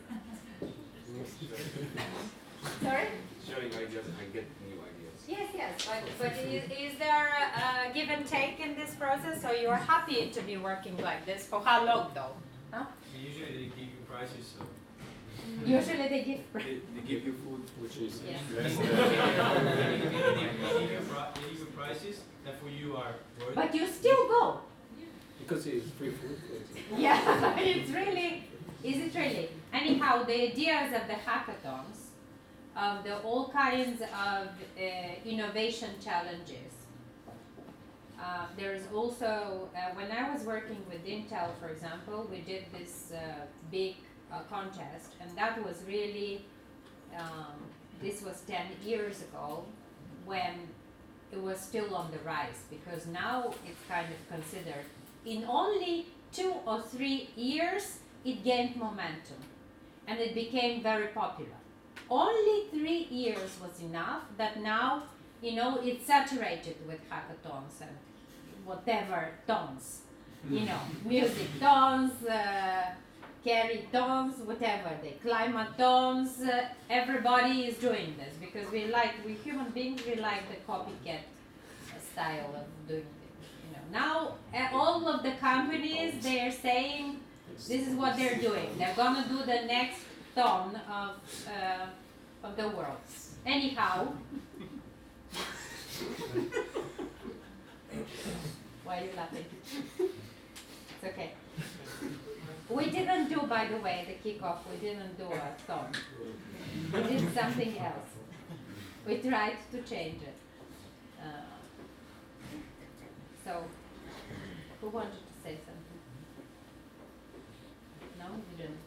Speaker 1: Sorry?
Speaker 5: Sharing ideas and get new ideas.
Speaker 1: Yes, but is there a give and take in this process? So you're happy to be working like this? For how long though? Huh?
Speaker 12: Usually they give you prizes, so.
Speaker 1: Usually they give
Speaker 2: They give you food, which is
Speaker 1: Yes.
Speaker 12: They give you prizes that for you are worth.
Speaker 1: But you still go.
Speaker 4: Because it's free food.
Speaker 1: Yeah, it's really, is it really? Anyhow, the ideas of the hackathons, of the all kinds of innovation challenges. There is also, when I was working with Intel, for example, we did this big contest, and that was really, this was 10 years ago, when it was still on the rise, because now it's kind of considered, in only 2 or 3 years, it gained momentum, and it became very popular. Only 3 years was enough that now, you know, it's saturated with hackathons and whatever tons, you know, music tons, carry tons, whatever, the climate tons, everybody is doing this because we human beings, we like the copycat style of doing things, you know. Now, all of the companies, they are saying this is what they're doing. They're gonna do the next ton of the world. Anyhow, why are you laughing? It's okay. We didn't do, by the way, the kickoff, we didn't do a ton. We did something else. We tried to change it. So, who wanted to say something? No, you didn't.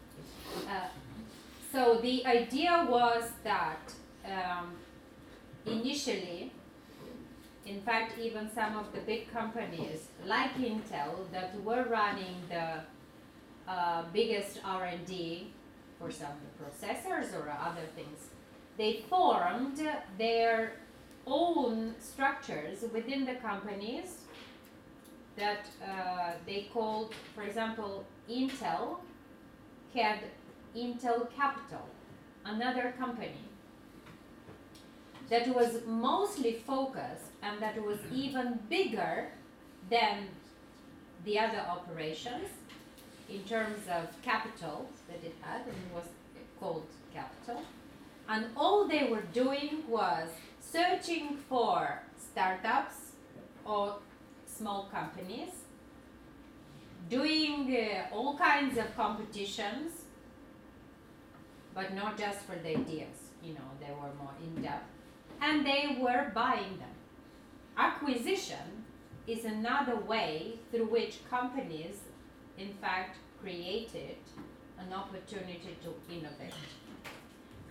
Speaker 1: So the idea was that initially, in fact, even some of the big companies like Intel that were running the biggest R&D for some processors or other things, they formed their own structures within the companies that they called, for example, Intel had Intel Capital, another company that was mostly focused and that was even bigger than the other operations in terms of capital that it had, and it was called Capital. And all they were doing was searching for startups or small companies, doing all kinds of competitions, but not just for the ideas, you know, they were more in-depth, and they were buying them. Acquisition is another way through which companies, in fact, created an opportunity to innovate.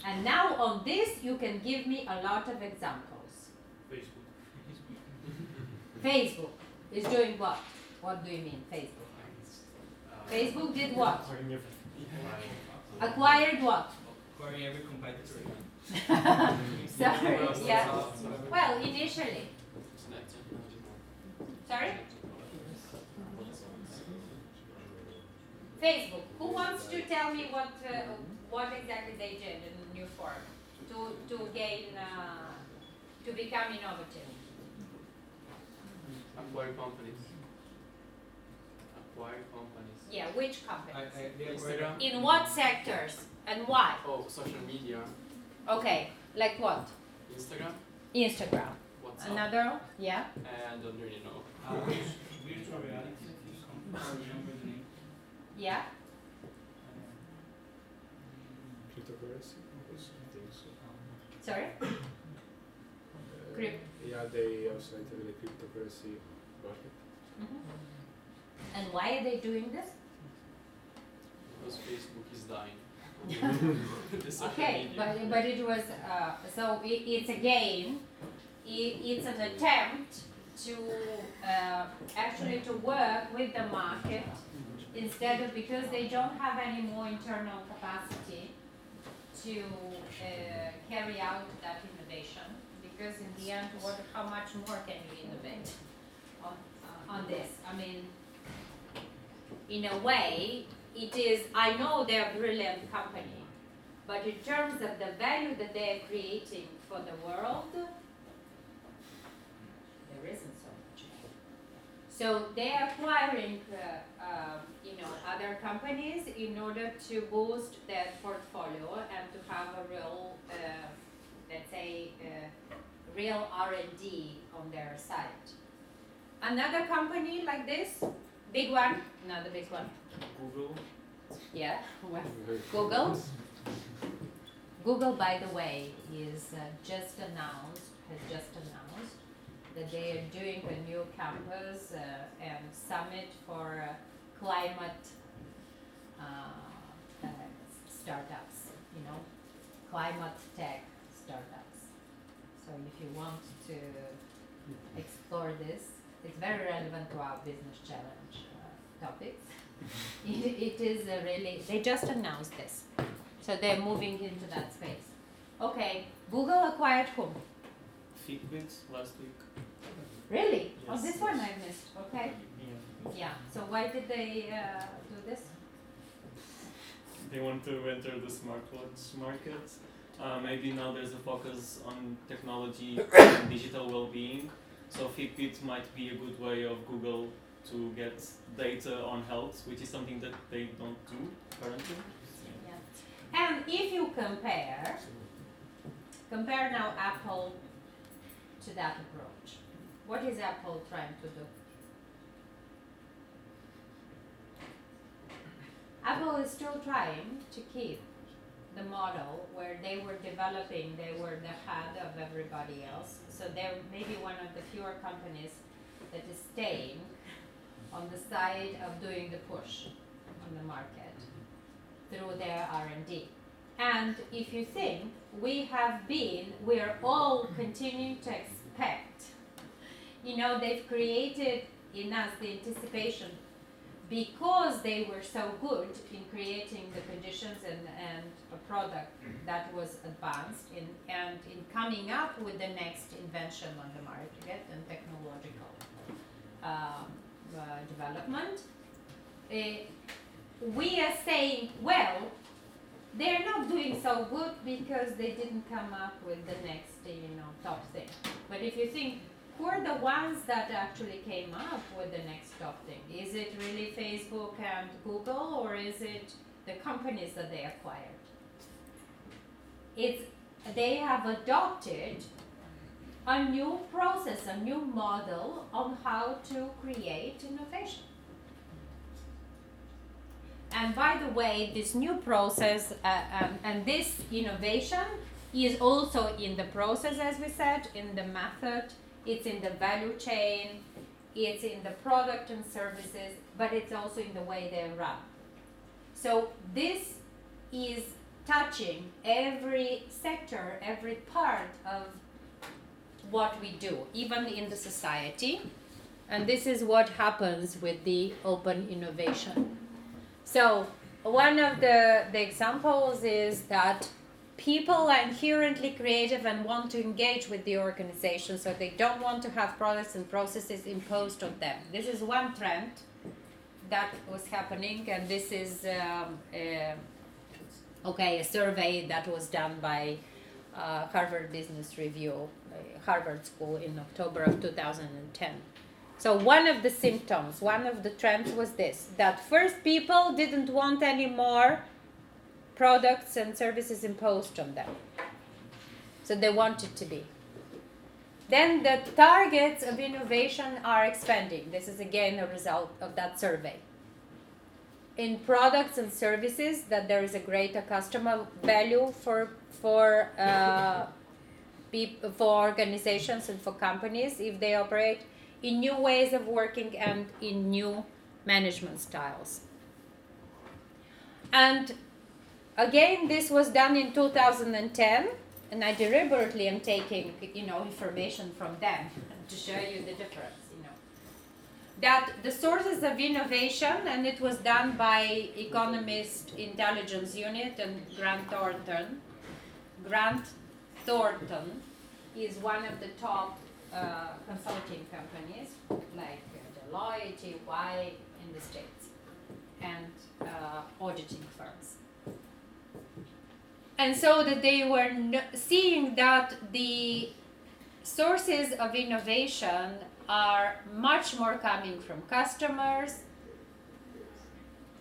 Speaker 1: And now on this, you can give me a lot of examples. Facebook is doing what? What do you mean, Facebook? Facebook did what? Acquired what?
Speaker 12: Acquiring every competitor.
Speaker 1: Sorry, yeah. Well, initially. Sorry? Facebook. Who wants to tell me what exactly they did in the new form to gain to become innovative?
Speaker 6: Acquire companies. Acquire companies.
Speaker 1: Yeah, which companies?
Speaker 6: Instagram.
Speaker 1: In what sectors and why?
Speaker 6: Oh, social media.
Speaker 1: Okay, like what?
Speaker 6: Instagram.
Speaker 1: Instagram.
Speaker 6: WhatsApp.
Speaker 1: Another? Yeah.
Speaker 6: I don't really know.
Speaker 7: Virtual reality. I remember the name.
Speaker 1: Yeah.
Speaker 4: Cryptocurrency. I think so.
Speaker 1: Sorry.
Speaker 4: Yeah, they also entered the cryptocurrency market.
Speaker 1: And why are they doing this?
Speaker 6: Because Facebook is dying.
Speaker 1: Okay, but it was so it's again it's an attempt to actually to work with the market instead of, because they don't have any more internal capacity to carry out that innovation, because in the end, how much more can you innovate on this? I mean, in a way, it is, I know they're a brilliant company, but in terms of the value that they're creating for the world, there isn't so much. So they're acquiring, other companies in order to boost their portfolio and to have a real, let's say, real R&D on their side. Another company like this Big one, another big one.
Speaker 3: Google.
Speaker 1: Yeah, well, Google. Google, by the way, is has just announced that they are doing a new campus and summit for climate startups, climate tech startups. So if you want to explore this, it's very relevant to our business challenge topics. It is really, they just announced this. So they're moving into that space. Okay, Google acquired whom?
Speaker 3: Fitbit last week.
Speaker 1: Really? Oh,
Speaker 3: Yes,
Speaker 1: this one
Speaker 3: yes.
Speaker 1: I missed. Okay. Yeah. So why did they do this?
Speaker 3: They want to enter the smartwatch market. Maybe now there's a focus on technology and digital well-being. So Fitbit might be a good way of Google to get data on health, which is something that they don't do currently.
Speaker 1: Yeah. And if you compare now Apple to that approach, what is Apple trying to do? Apple is still trying to keep the model where they were developing, they were the head of everybody else. So they're maybe one of the fewer companies that is staying on the side of doing the push on the market through their R&D. And if you think, we are all continuing to expect, they've created in us the anticipation because they were so good in creating the conditions and a product that was advanced and in coming up with the next invention on the market and technological development. We are saying, well, they're not doing so good because they didn't come up with the next, top thing. But if you think, who are the ones that actually came up with the next top thing? Is it really Facebook and Google, or is it the companies that they acquired? They have adopted a new process, a new model on how to create innovation. And by the way, this new process and this innovation is also in the process, as we said, in the method, it's in the value chain, it's in the product and services, but it's also in the way they run. So this is touching every sector, every part of what we do, even in the society. And this is what happens with the open innovation. So one of the examples is that people are inherently creative and want to engage with the organization, so they don't want to have products and processes imposed on them. This is one trend that was happening, and this is a survey that was done by Harvard Business Review, Harvard School, in October of 2010. So one of the symptoms, one of the trends was this, that first people didn't want any more products and services imposed on them. So they wanted to be. Then the targets of innovation are expanding. This is again a result of that survey. In products and services, that there is a greater customer value for organizations and for companies if they operate in new ways of working and in new management styles. And again, this was done in 2010, and I deliberately am taking, information from them to show you the difference, that the sources of innovation, and it was done by Economist Intelligence Unit and Grant Thornton. Grant Thornton is one of the top consulting companies like Deloitte, EY in the States, and auditing firms. And so that they were seeing that the sources of innovation are much more coming from customers,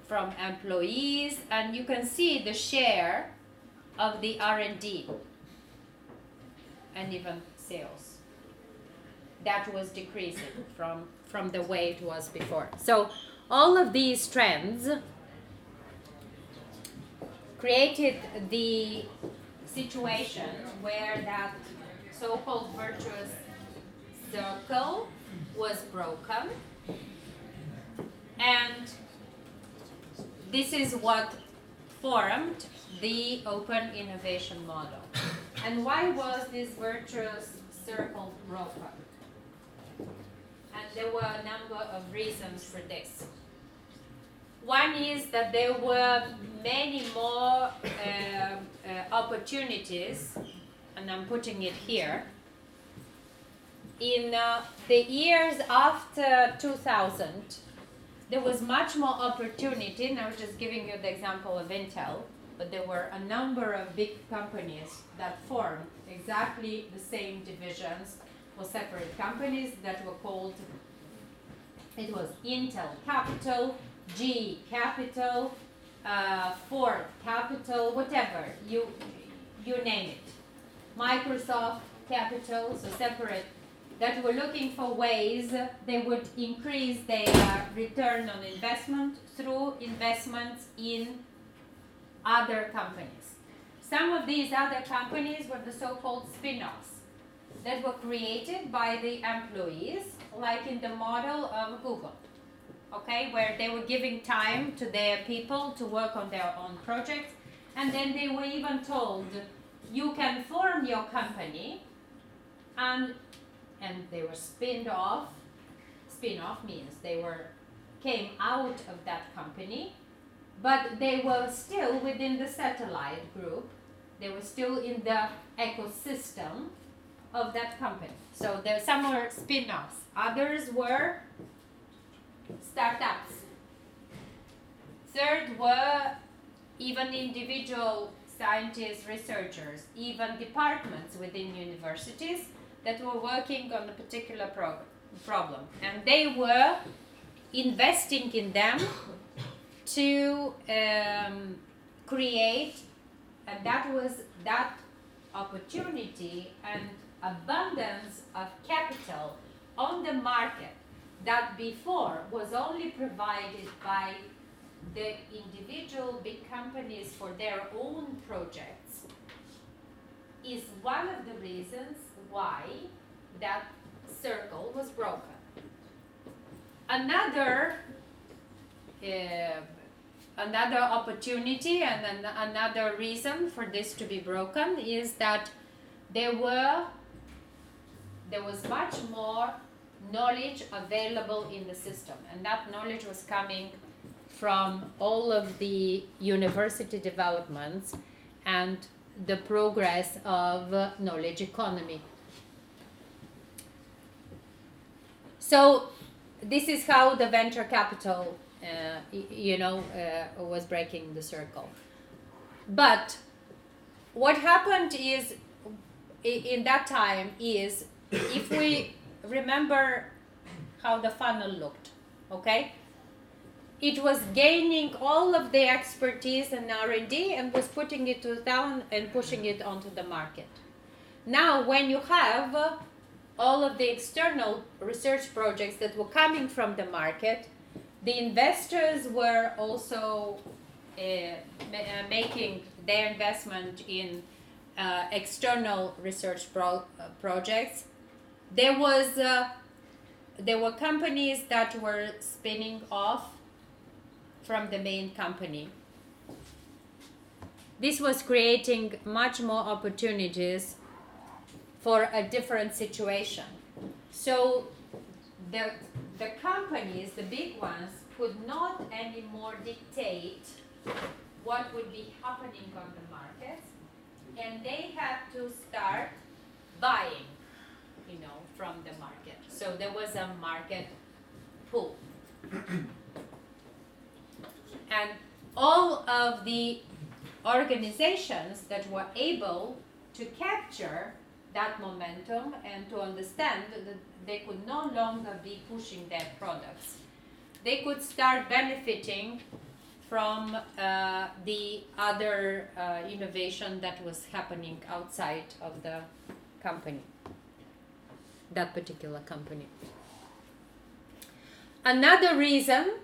Speaker 1: from employees, and you can see the share of the R&D and even sales. That was decreasing from the way it was before. So all of these trends created the situation where that so-called virtuous circle was broken, and this is what formed the open innovation model. And why was this virtuous circle broken? And there were a number of reasons for this. One is that there were many more opportunities, and I'm putting it here. In the years after 2000, there was much more opportunity, and I was just giving you the example of Intel, but there were a number of big companies that formed exactly the same divisions for separate companies that were called, it was Intel Capital, G Capital, Ford Capital, whatever, you name it. Microsoft Capital, so separate, that were looking for ways they would increase their return on investment through investments in other companies. Some of these other companies were the so-called spin-offs that were created by the employees, like in the model of Google, okay, where they were giving time to their people to work on their own projects, and then they were even told, you can form your company, and they were spinned off. Spin-off means they came out of that company, but they were still within the satellite group. They were still in the ecosystem of that company. So some were spin-offs. Others were startups. Third were even individual scientists, researchers, even departments within universities that were working on a particular problem. And they were investing in them to create, and that was that opportunity and abundance of capital on the market that before was only provided by the individual big companies for their own projects is one of the reasons why that circle was broken. Another opportunity and another reason for this to be broken is that there was much more knowledge available in the system, and that knowledge was coming from all of the university developments and the progress of knowledge economy. So this is how the venture capital was breaking the circle. But what happened is, in that time, is if we remember how the funnel looked, okay? It was gaining all of the expertise and R&D and was putting it down and pushing it onto the market. Now, when you have all of the external research projects that were coming from the market, the investors were also making their investment in external research projects. There were companies that were spinning off from the main company. This was creating much more opportunities for a different situation. So the companies, the big ones, could not anymore dictate what would be happening on the markets, and they had to start buying, from the market. So there was a market pull. And all of the organizations that were able to capture that momentum and to understand that they could no longer be pushing their products, they could start benefiting from the other innovation that was happening outside of the company, that particular company. Another reason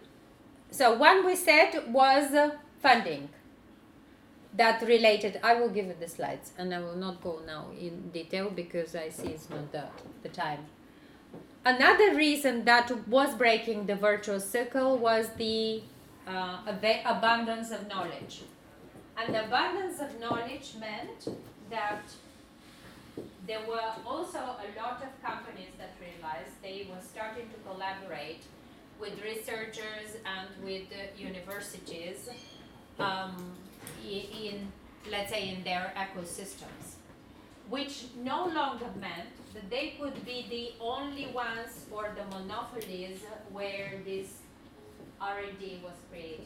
Speaker 1: So one we said was funding. That related, I will give you the slides and I will not go now in detail because I see it's not the time. Another reason that was breaking the virtuous circle was the abundance of knowledge. And the abundance of knowledge meant that there were also a lot of companies that realized they were starting to collaborate with researchers and with universities in, let's say, in their ecosystems, which no longer meant that they could be the only ones or the monopolies where this R&D was created.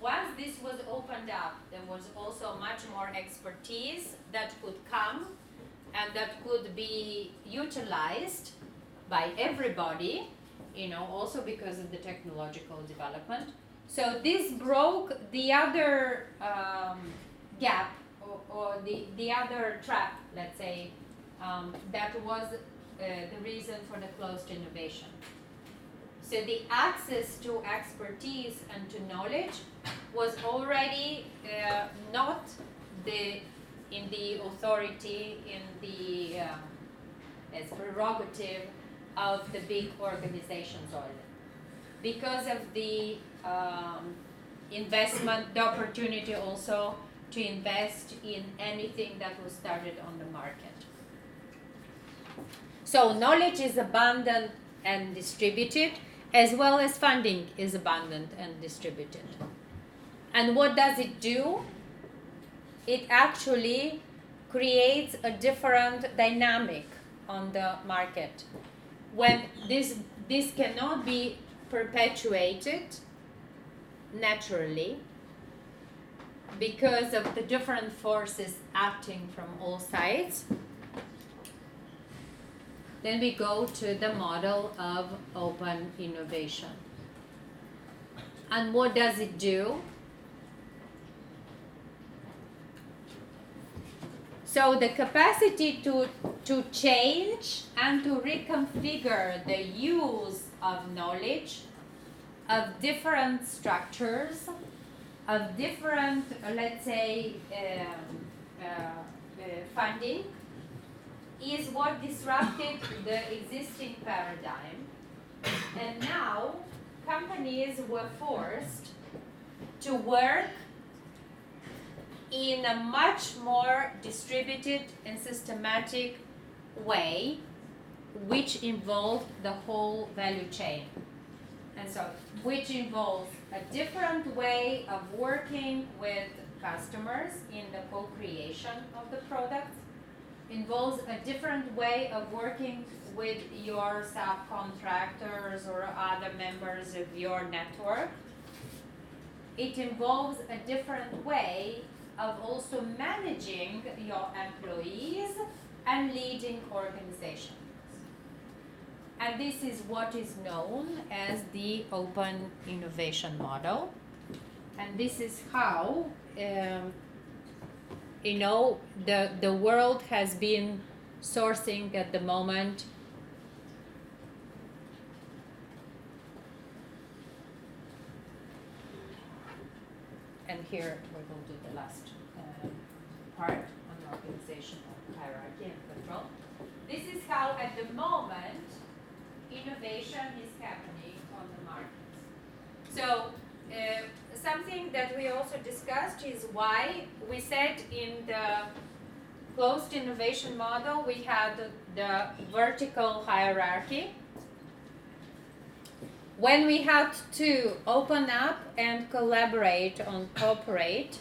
Speaker 1: Once this was opened up, there was also much more expertise that could come and that could be utilized by everybody, you know, also because of the technological development. So this broke the other gap or the other trap, let's say, that was the reason for the closed innovation. So the access to expertise and to knowledge was already not in the authority, in the as prerogative of the big organizations already. Because of the investment, the opportunity also to invest in anything that was started on the market. So knowledge is abundant and distributed, as well as funding is abundant and distributed. And what does it do? It actually creates a different dynamic on the market. When this cannot be perpetuated naturally because of the different forces acting from all sides, then we go to the model of open innovation. And what does it do? So the capacity to change and to reconfigure the use of knowledge, of different structures, of different, let's say, funding, is what disrupted the existing paradigm. And now companies were forced to work in a much more distributed and systematic way, which involved the whole value chain. And so, which involves a different way of working with customers in the co-creation of the products, involves a different way of working with your subcontractors or other members of your network. It involves a different way of also managing your employees and leading organizations. And this is what is known as the open innovation model. And this is how the world has been sourcing at the moment and here we're going to do the last part on the organizational hierarchy and control. This is how at the moment innovation is happening on the markets. So something that we also discussed is why we said in the closed innovation model we had the vertical hierarchy. When we had to open up and collaborate and cooperate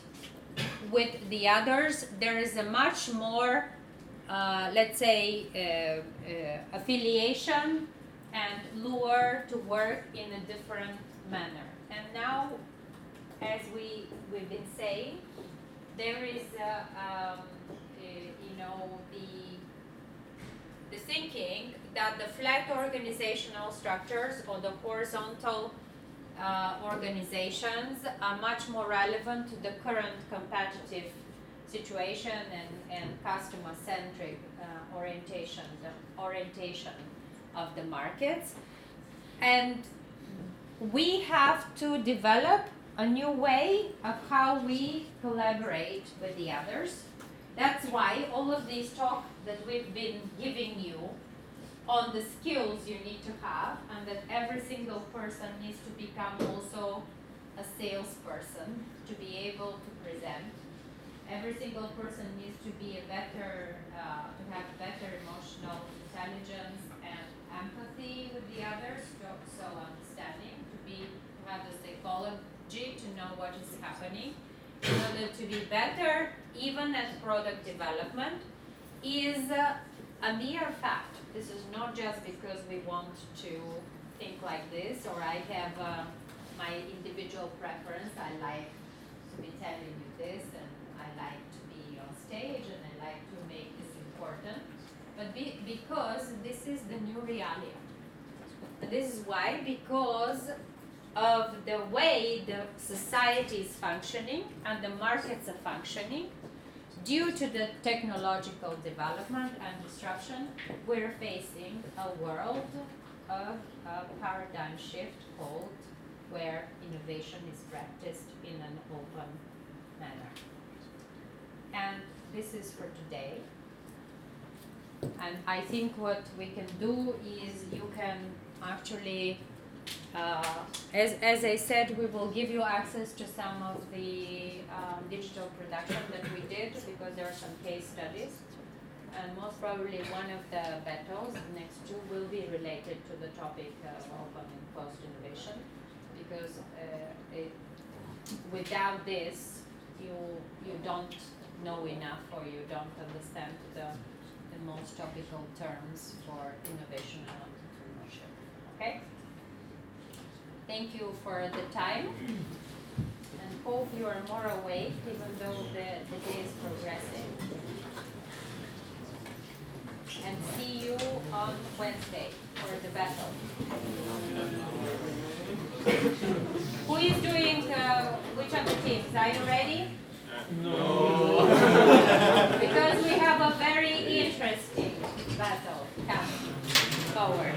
Speaker 1: with the others, there is a much more, let's say, affiliation and lure to work in a different manner. And now, as we've been saying, there is, the thinking that the flat organizational structures or the horizontal organizations are much more relevant to the current competitive situation and customer-centric orientation of the markets. And we have to develop a new way of how we collaborate with the others. That's why all of these talks that we've been giving you on the skills you need to have, and that every single person needs to become also a salesperson to be able to present. Every single person needs to be a better, to have better emotional intelligence and empathy with the others, so understanding, to have the psychology to know what is happening, in order to be better, even at product development, is a mere fact. This is not just because we want to think like this, or I have my individual preference. I like to be telling you this, and I like to be on stage, and I like to make this important. But because this is the new reality. And this is why, because of the way the society is functioning and the markets are functioning, due to the technological development and disruption, we're facing a world of a paradigm shift called where innovation is practiced in an open manner. And this is for today. And I think what we can do is you can actually, as I said, we will give you access to some of the digital production that we did, because there are some case studies. And most probably one of the battles, the next two, will be related to the topic of open and closed innovation, because without this, you don't know enough, or you don't understand the most topical terms for innovation and entrepreneurship. Okay? Thank you for the time, and hope you are more awake, even though the day is progressing. And see you on Wednesday for the battle. Who is doing which of the teams? Are you ready?
Speaker 3: No.
Speaker 1: Because we have a very interesting battle coming forward.